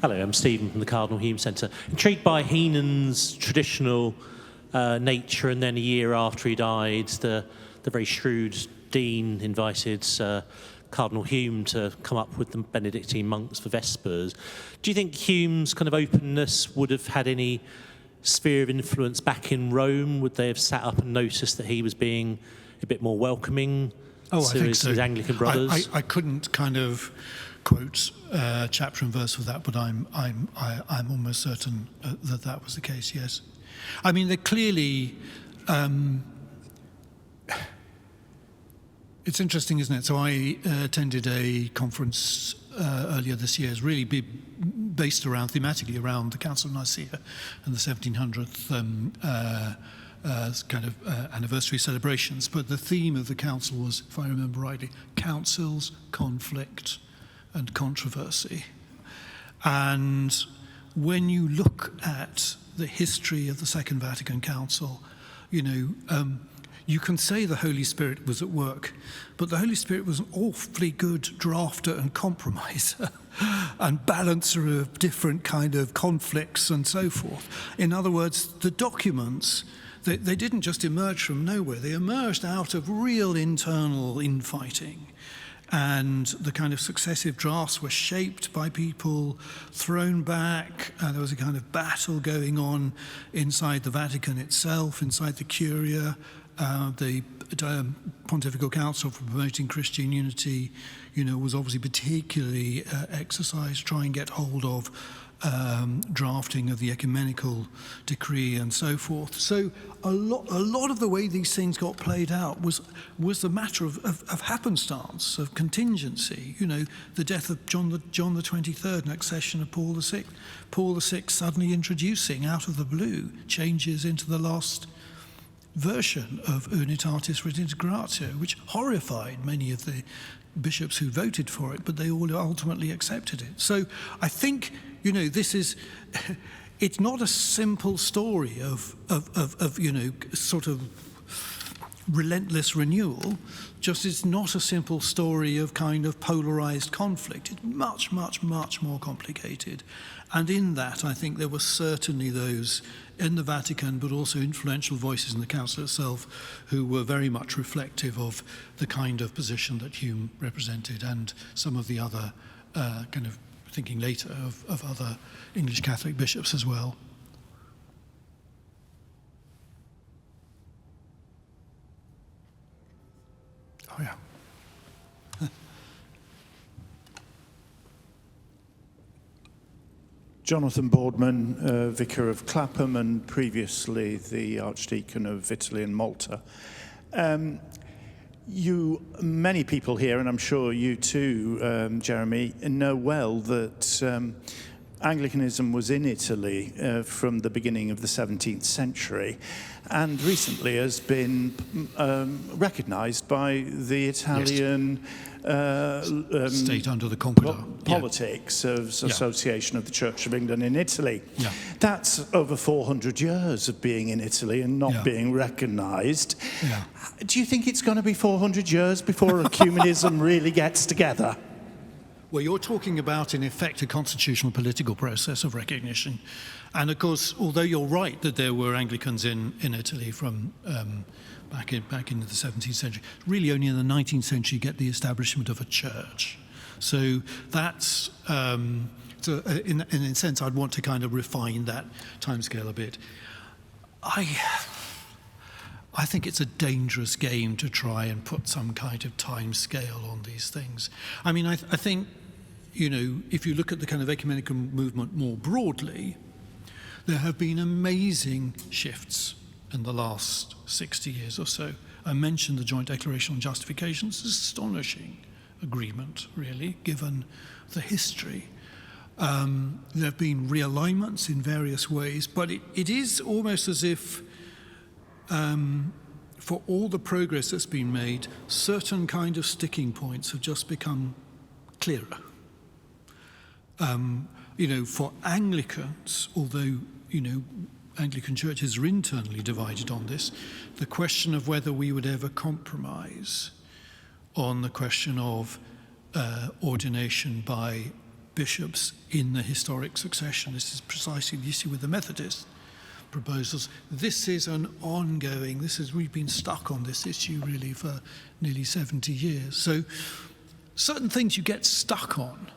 F: Hello, I'm Stephen from the Cardinal Hume Centre. Intrigued by Heenan's traditional nature, and then a year after he died, the very shrewd Dean invited Cardinal Hume to come up with the Benedictine monks for Vespers. Do you think Hume's kind of openness would have had any sphere of influence back in Rome? Would they have sat up and noticed that he was being a bit more welcoming to his Anglican brothers?
B: I couldn't kind of quote chapter and verse for that, but I'm almost certain that was the case. Yes, I mean, they clearly. It's interesting, isn't it? So I attended a conference earlier this year, really based thematically around the Council of Nicaea and the 1700th kind of anniversary celebrations. But the theme of the council was, if I remember rightly, councils, conflict, and controversy. And when you look at the history of the Second Vatican Council, you can say the Holy Spirit was at work, but the Holy Spirit was an awfully good drafter and compromiser and balancer of different kind of conflicts and so forth. In other words, the documents, they didn't just emerge from nowhere. They emerged out of real internal infighting. And the kind of successive drafts were shaped by people, thrown back. There was a kind of battle going on inside the Vatican itself, inside the Curia. The Pontifical Council for Promoting Christian Unity, was obviously particularly exercised, try and get hold of drafting of the ecumenical decree and so forth. So a lot of the way these things got played out was the matter of happenstance, of contingency. The death of John the 23rd and accession of Paul VI. Paul VI suddenly introducing out of the blue changes into the last version of Unitatis Redintegratio, which horrified many of the bishops who voted for it, but they all ultimately accepted it. So I think, this is, it's not a simple story of sort of relentless renewal, just is not a simple story of kind of polarized conflict. It's much, much, much more complicated. And in that, I think there were certainly those in the Vatican, but also influential voices in the Council itself, who were very much reflective of the kind of position that Hume represented, and some of the other kind of thinking later of other English Catholic bishops as well. Oh, yeah.
G: Jonathan Boardman, Vicar of Clapham and previously the Archdeacon of Italy and Malta. Many people here, and I'm sure you too, Jeremy, know well that Anglicanism was in Italy from the beginning of the 17th century, and recently has been recognised by the Italian
B: state under the Concordat
G: politics of Association of the Church of England in Italy.
B: Yeah.
G: That's over 400 years of being in Italy and not being recognised.
B: Yeah.
G: Do you think it's going to be 400 years before ecumenism really gets together?
B: Well, you're talking about, in effect, a constitutional political process of recognition. And, of course, although you're right that there were Anglicans in Italy from back into the 17th century, really only in the 19th century you get the establishment of a church. So that's, in a sense, I'd want to kind of refine that timescale a bit. I think it's a dangerous game to try and put some kind of time scale on these things. I mean, I think, you know, if you look at the kind of ecumenical movement more broadly, there have been amazing shifts in the last 60 years or so. I mentioned the Joint Declaration on Justification. It's an astonishing agreement, really, given the history. There have been realignments in various ways, but it is almost as if for all the progress that's been made, certain kind of sticking points have just become clearer. You know, for Anglicans, although, you know, Anglican churches are internally divided on this, the question of whether we would ever compromise on the question of ordination by bishops in the historic succession. This is precisely the issue with the Methodist proposals. This is an ongoing, we've been stuck on this issue really for nearly 70 years. So certain things you get stuck on.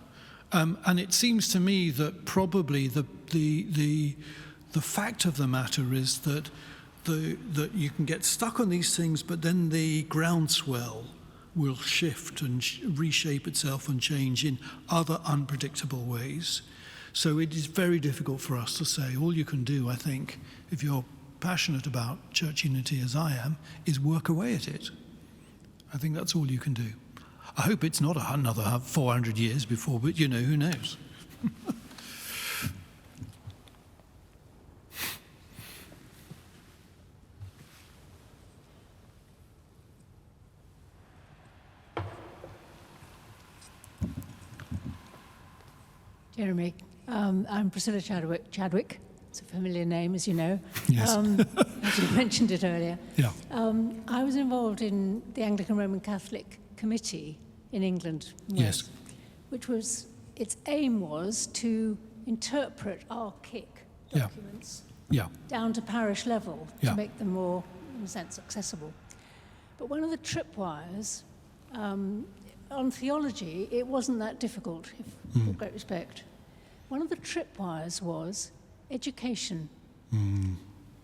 B: And it seems to me that probably the fact of the matter is that that you can get stuck on these things, but then the groundswell will shift and reshape itself and change in other unpredictable ways. So it is very difficult for us to say. All you can do, I think, if you're passionate about church unity as I am, is work away at it. I think that's all you can do. I hope it's not another 400 years before, but you know, who knows?
H: Jeremy, I'm Priscilla Chadwick. It's a familiar name, as you know.
B: Yes.
H: As you mentioned it earlier.
B: Yeah.
H: I was involved in the Anglican-Roman Catholic Committee in England,
B: Yes.
H: which was, its aim was to interpret archaic documents down to parish level to make them more, in a sense, accessible. But one of the tripwires on theology, it wasn't that difficult, with great respect. One of the tripwires was education,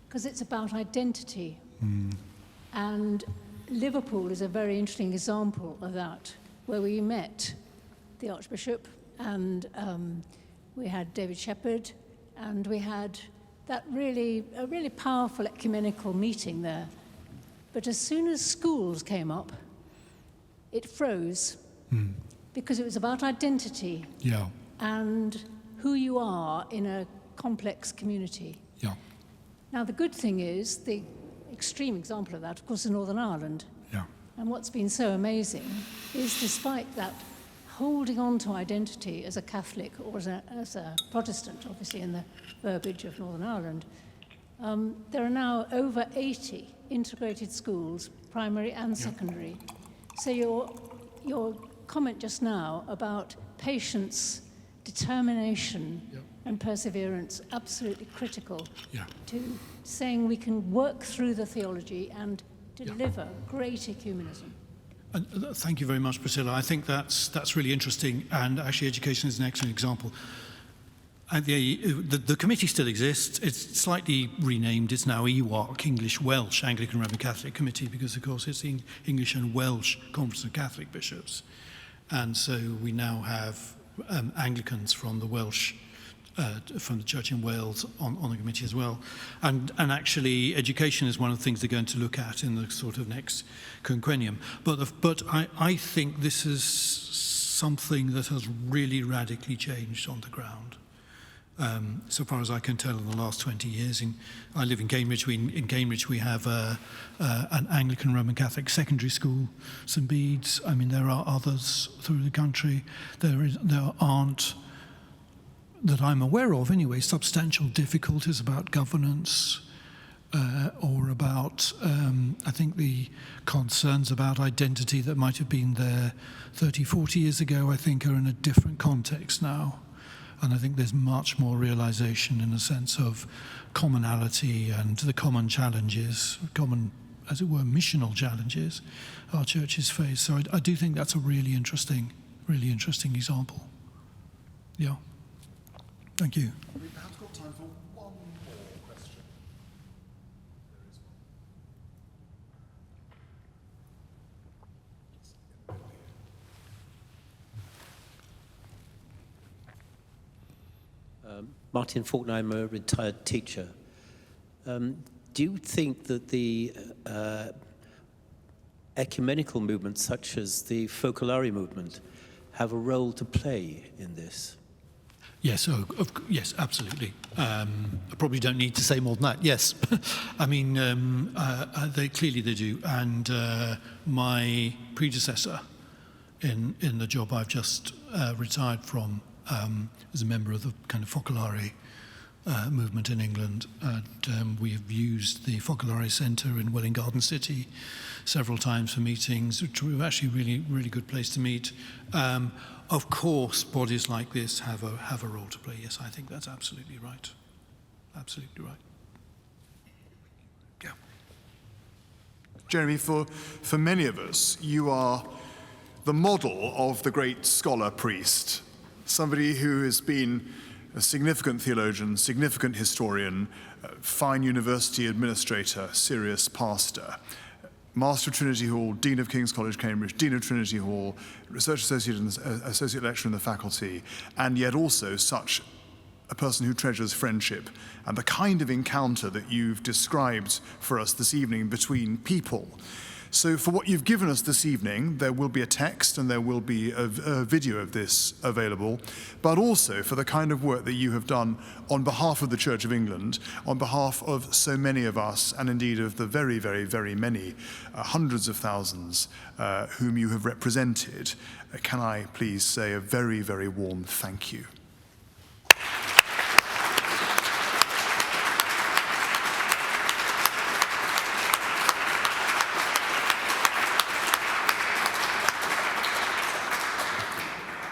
H: because it's about identity. And Liverpool is a very interesting example of that, where we met the Archbishop, and we had David Shepherd, and we had a really powerful ecumenical meeting there. But as soon as schools came up, it froze, because it was about identity and who you are in a complex community. Now, the good thing is, the extreme example of that, of course, is Northern Ireland. And what's been so amazing is, despite that holding on to identity as a Catholic or as a Protestant, obviously in the verbiage of Northern Ireland, there are now over 80 integrated schools primary and secondary. So your comment just now about patience, determination, and perseverance, absolutely critical to saying we can work through the theology and deliver great ecumenism.
B: And thank you very much, Priscilla. I think that's really interesting, and actually education is an excellent example. And the committee still exists. It's slightly renamed. It's now EWAC, English-Welsh Anglican-Roman Catholic Committee, because, of course, it's the English and Welsh Conference of Catholic Bishops. And so we now have Anglicans from the Welsh, from the Church in Wales on the committee as well. And actually, education is one of the things they're going to look at in the sort of next quinquennium. But I think this is something that has really radically changed on the ground. So far as I can tell, in the last 20 years, I live in Cambridge. In Cambridge, we have an Anglican Roman Catholic secondary school, St Bede's. I mean, there are others through the country. There aren't, that I'm aware of anyway, substantial difficulties about governance or about, I think, the concerns about identity that might have been there 30, 40 years ago, I think, are in a different context now. And I think there's much more realization in a sense of commonality and the common challenges, common, as it were, missional challenges our churches face. So I do think that's a really interesting example. Yeah. Thank you.
A: We've perhaps got time for one more question.
I: Martin Faulkner, I'm a retired teacher. Do you think that the ecumenical movements, such as the Focolare movement, have a role to play in this?
B: Yes, yes, absolutely. I probably don't need to say more than that. Yes, I mean, clearly they do. And my predecessor in the job I've just retired from was a member of the kind of Focolare movement in England. And we have used the Focolare Centre in Welwyn Garden City several times for meetings, which were actually really good place to meet. Of course, bodies like this have a role to play. Yes, I think that's absolutely right. Absolutely right. Yeah.
A: Jeremy, for many of us, you are the model of the great scholar priest, somebody who has been a significant theologian, significant historian, fine university administrator, serious pastor, Master of Trinity Hall, Dean of King's College, Cambridge, Dean of Trinity Hall, Research Associate and Associate Lecturer in the faculty, and yet also such a person who treasures friendship and the kind of encounter that you've described for us this evening between people. So for what you've given us this evening, there will be a text and there will be a video of this available, but also for the kind of work that you have done on behalf of the Church of England, on behalf of so many of us, and indeed of the very, very, very many hundreds of thousands whom you have represented. Can I please say a very, very warm thank you.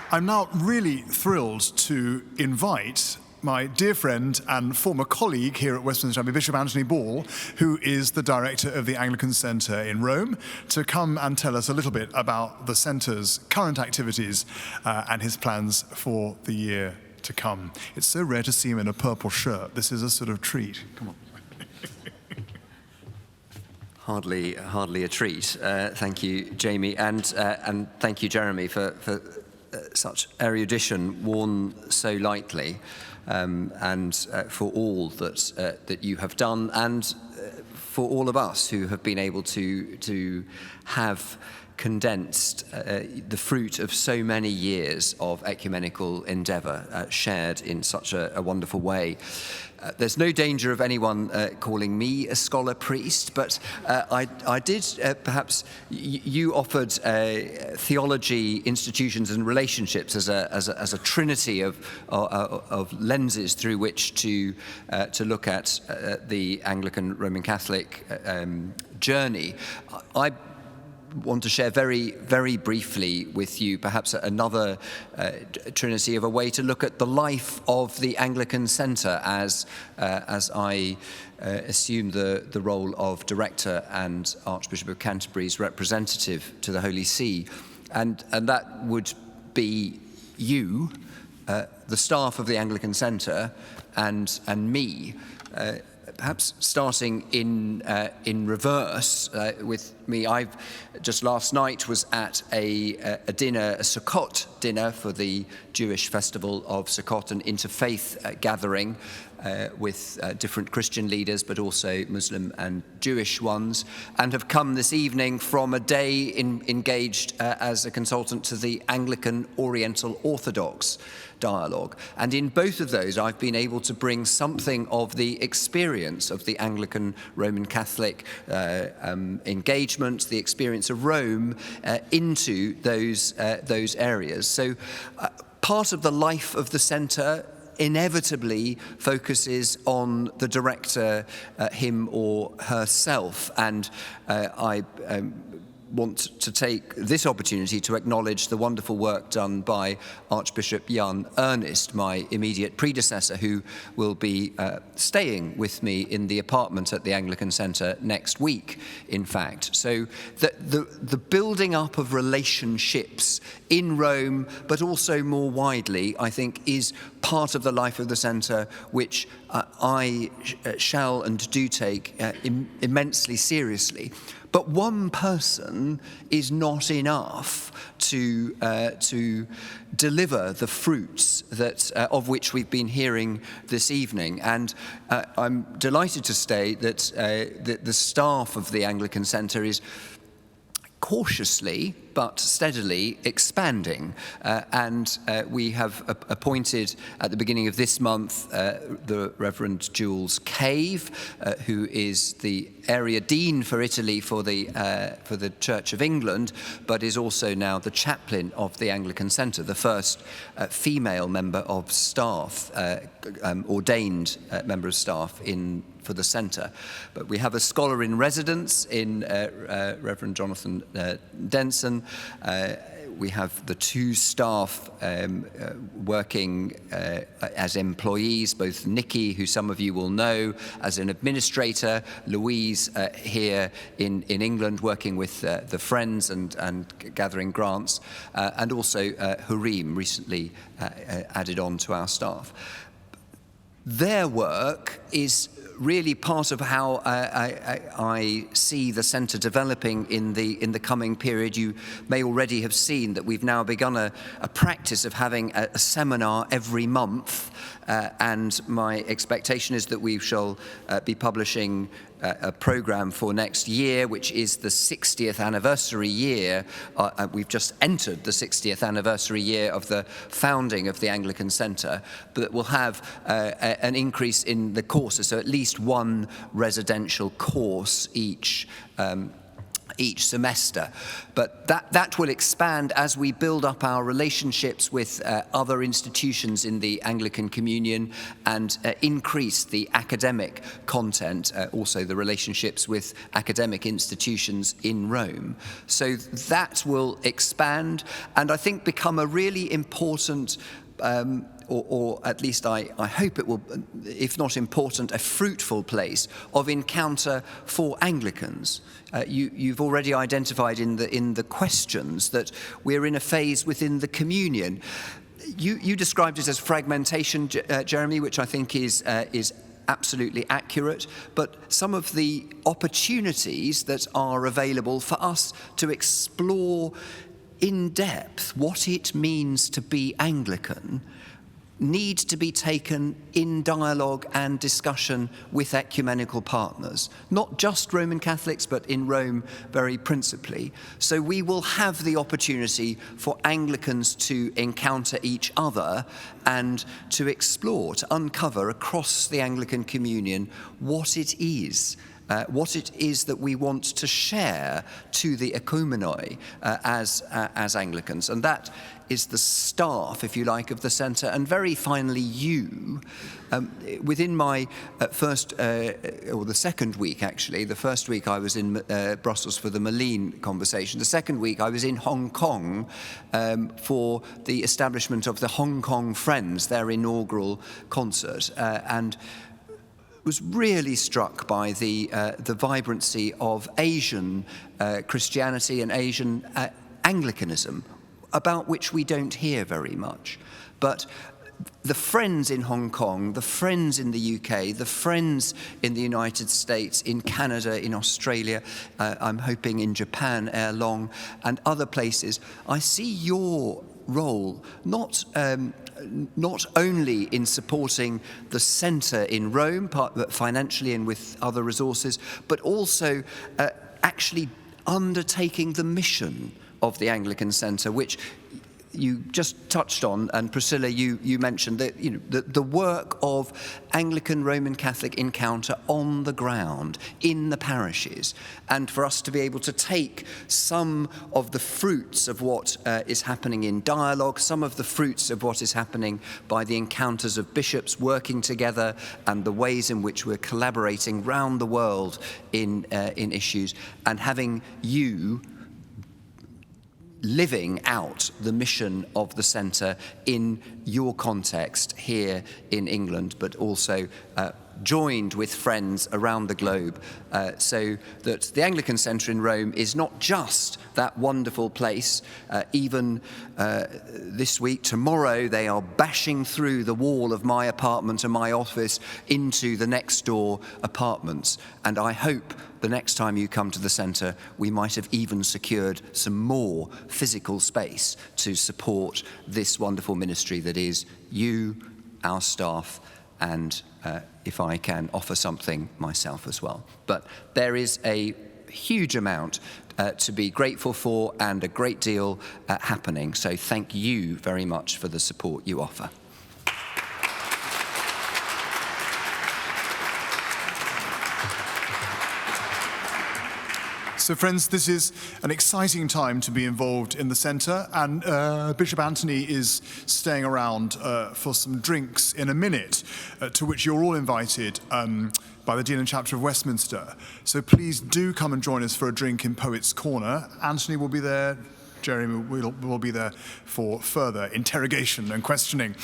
A: I'm now really thrilled to invite my dear friend and former colleague here at Westminster Abbey, Bishop Anthony Ball, who is the director of the Anglican Centre in Rome, to come and tell us a little bit about the Centre's current activities and his plans for the year to come. It's so rare to see him in a purple shirt. This is a sort of treat. Come on.
J: Hardly a treat. Thank you, Jamie, and thank you, Jeremy, for such erudition worn so lightly, and for all that you have done, and for all of us who have been able to have condensed the fruit of so many years of ecumenical endeavour, shared in such a wonderful way. There's no danger of anyone calling me a scholar priest, but I did perhaps you offered theology, institutions, and relationships as a trinity of lenses through which to look at the Anglican-Roman Catholic journey. I want to share very, very briefly with you perhaps another trinity of a way to look at the life of the Anglican Centre as I assume the role of director and Archbishop of Canterbury's representative to the Holy See. And that would be you, the staff of the Anglican Centre, and me. Perhaps starting in reverse with me, I just last night was at a dinner, a Sukkot dinner for the Jewish festival of Sukkot, an interfaith gathering with different Christian leaders, but also Muslim and Jewish ones, and have come this evening from a day engaged as a consultant to the Anglican Oriental Orthodox dialogue. And in both of those, I've been able to bring something of the experience of the Anglican Roman Catholic engagement, the experience of Rome, into those areas. So part of the life of the centre inevitably focuses on the director, him or herself. And I want to take this opportunity to acknowledge the wonderful work done by Archbishop Jan Ernest, my immediate predecessor, who will be staying with me in the apartment at the Anglican Centre next week, in fact. So the building up of relationships in Rome, but also more widely, I think, is part of the life of the centre, which I shall and do take immensely seriously. But one person is not enough to deliver the fruits that of which we've been hearing this evening. And I'm delighted to state that the staff of the Anglican Centre is cautiously but steadily expanding. And we have appointed at the beginning of this month the Reverend Jules Cave, who is the area dean for Italy for the Church of England, but is also now the chaplain of the Anglican Centre, the first female member of staff, ordained member of staff for the centre. But we have a scholar in residence in Reverend Jonathan Denson. We have the two staff working as employees, both Nikki, who some of you will know, as an administrator, Louise here in England working with the Friends and gathering grants, and also Harim recently added on to our staff. Their work is really part of how I see the centre developing in the coming period. You may already have seen that we've now begun a practice of having a seminar every month, and my expectation is that we shall be publishing a programme for next year, which is the 60th anniversary year. We've just entered the 60th anniversary year of the founding of the Anglican Centre, but we'll have an increase in the courses, so at least one residential course each semester. But that will expand as we build up our relationships with other institutions in the Anglican Communion and increase the academic content, also the relationships with academic institutions in Rome. So that will expand and I think become a really important or at least I hope it will, if not important, a fruitful place of encounter for Anglicans. You've already identified in the questions that we're in a phase within the communion. You described it as fragmentation, Jeremy, which I think is absolutely accurate, but some of the opportunities that are available for us to explore in depth what it means to be Anglican need to be taken in dialogue and discussion with ecumenical partners, not just Roman Catholics, but in Rome very principally. So we will have the opportunity for Anglicans to encounter each other and to explore, to uncover across the Anglican communion what it is that we want to share to the ecumenoi as Anglicans. And that is the staff, if you like, of the centre. And very finally, you, within my or the second week, actually, the first week I was in Brussels for the Malines conversation. The second week I was in Hong Kong for the establishment of the Hong Kong Friends, their inaugural concert. And was really struck by the vibrancy of Asian Christianity and Asian Anglicanism, about which we don't hear very much. But the friends in Hong Kong, the friends in the UK, the friends in the United States, in Canada, in Australia, I'm hoping in Japan ere long, and other places, I see your role not only in supporting the centre in Rome, financially and with other resources, but also actually undertaking the mission of the Anglican Centre, which you just touched on, and Priscilla, you mentioned that the work of Anglican-Roman Catholic encounter on the ground, in the parishes, and for us to be able to take some of the fruits of what is happening in dialogue, some of the fruits of what is happening by the encounters of bishops working together, and the ways in which we're collaborating round the world in issues, and having you living out the mission of the centre in your context here in England, but also joined with friends around the globe, so that the Anglican Centre in Rome is not just that wonderful place. Even this week, tomorrow, they are bashing through the wall of my apartment and my office into the next door apartments. And I hope the next time you come to the centre, we might have even secured some more physical space to support this wonderful ministry that is you, our staff, and if I can offer something myself as well. But there is a huge amount to be grateful for and a great deal happening. So thank you very much for the support you offer.
A: So friends, this is an exciting time to be involved in the centre, and Bishop Anthony is staying around for some drinks in a minute, to which you're all invited by the Dean and Chapter of Westminster. So please do come and join us for a drink in Poets' Corner. Anthony will be there, Jeremy will be there for further interrogation and questioning.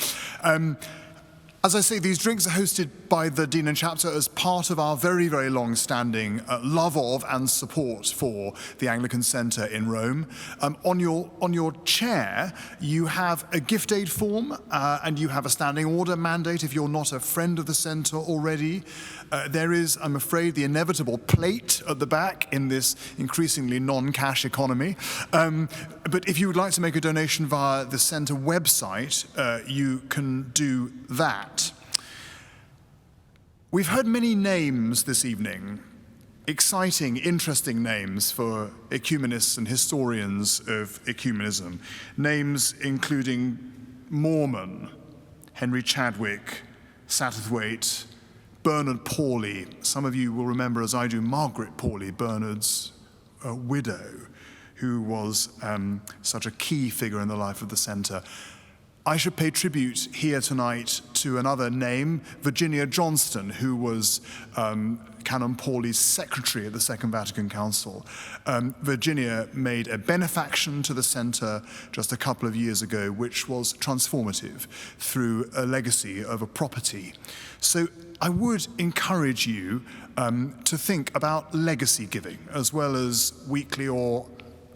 A: As I say, these drinks are hosted by the Dean and Chapter as part of our very, very long-standing love of and support for the Anglican Centre in Rome. On your chair, you have a gift aid form, and you have a standing order mandate if you're not a friend of the Centre already. There is, I'm afraid, the inevitable plate at the back in this increasingly non-cash economy. But if you would like to make a donation via the Centre website, you can do that. We've heard many names this evening, exciting, interesting names for ecumenists and historians of ecumenism. Names including Mormon, Henry Chadwick, Satterthwaite, Bernard Pawley. Some of you will remember, as I do, Margaret Pawley, Bernard's widow, who was such a key figure in the life of the centre. I should pay tribute here tonight to another name, Virginia Johnston, who was Canon Pawley's secretary at the Second Vatican Council. Virginia made a benefaction to the centre just a couple of years ago, which was transformative through a legacy of a property. So I would encourage you to think about legacy giving, as well as weekly or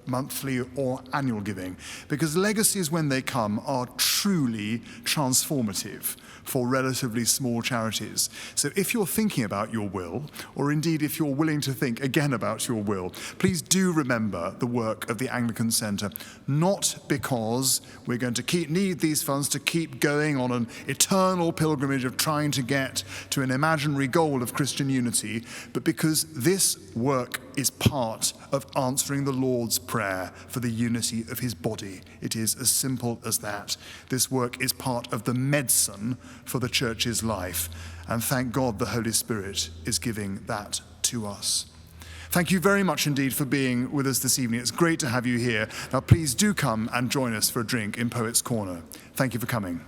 A: monthly or annual giving, because legacies, when they come, are truly transformative for relatively small charities. So if you're thinking about your will, or indeed if you're willing to think again about your will, please do remember the work of the Anglican Centre, not because we're going to need these funds to keep going on an eternal pilgrimage of trying to get to an imaginary goal of Christian unity, but because this work is part of answering the Lord's Prayer for the unity of his body. It is as simple as that. This work is part of the medicine for the church's life, and thank God the Holy Spirit is giving that to us. Thank you very much indeed for being with us this evening. It's great to have you here. Now please do come and join us for a drink in Poets' Corner. Thank you for coming.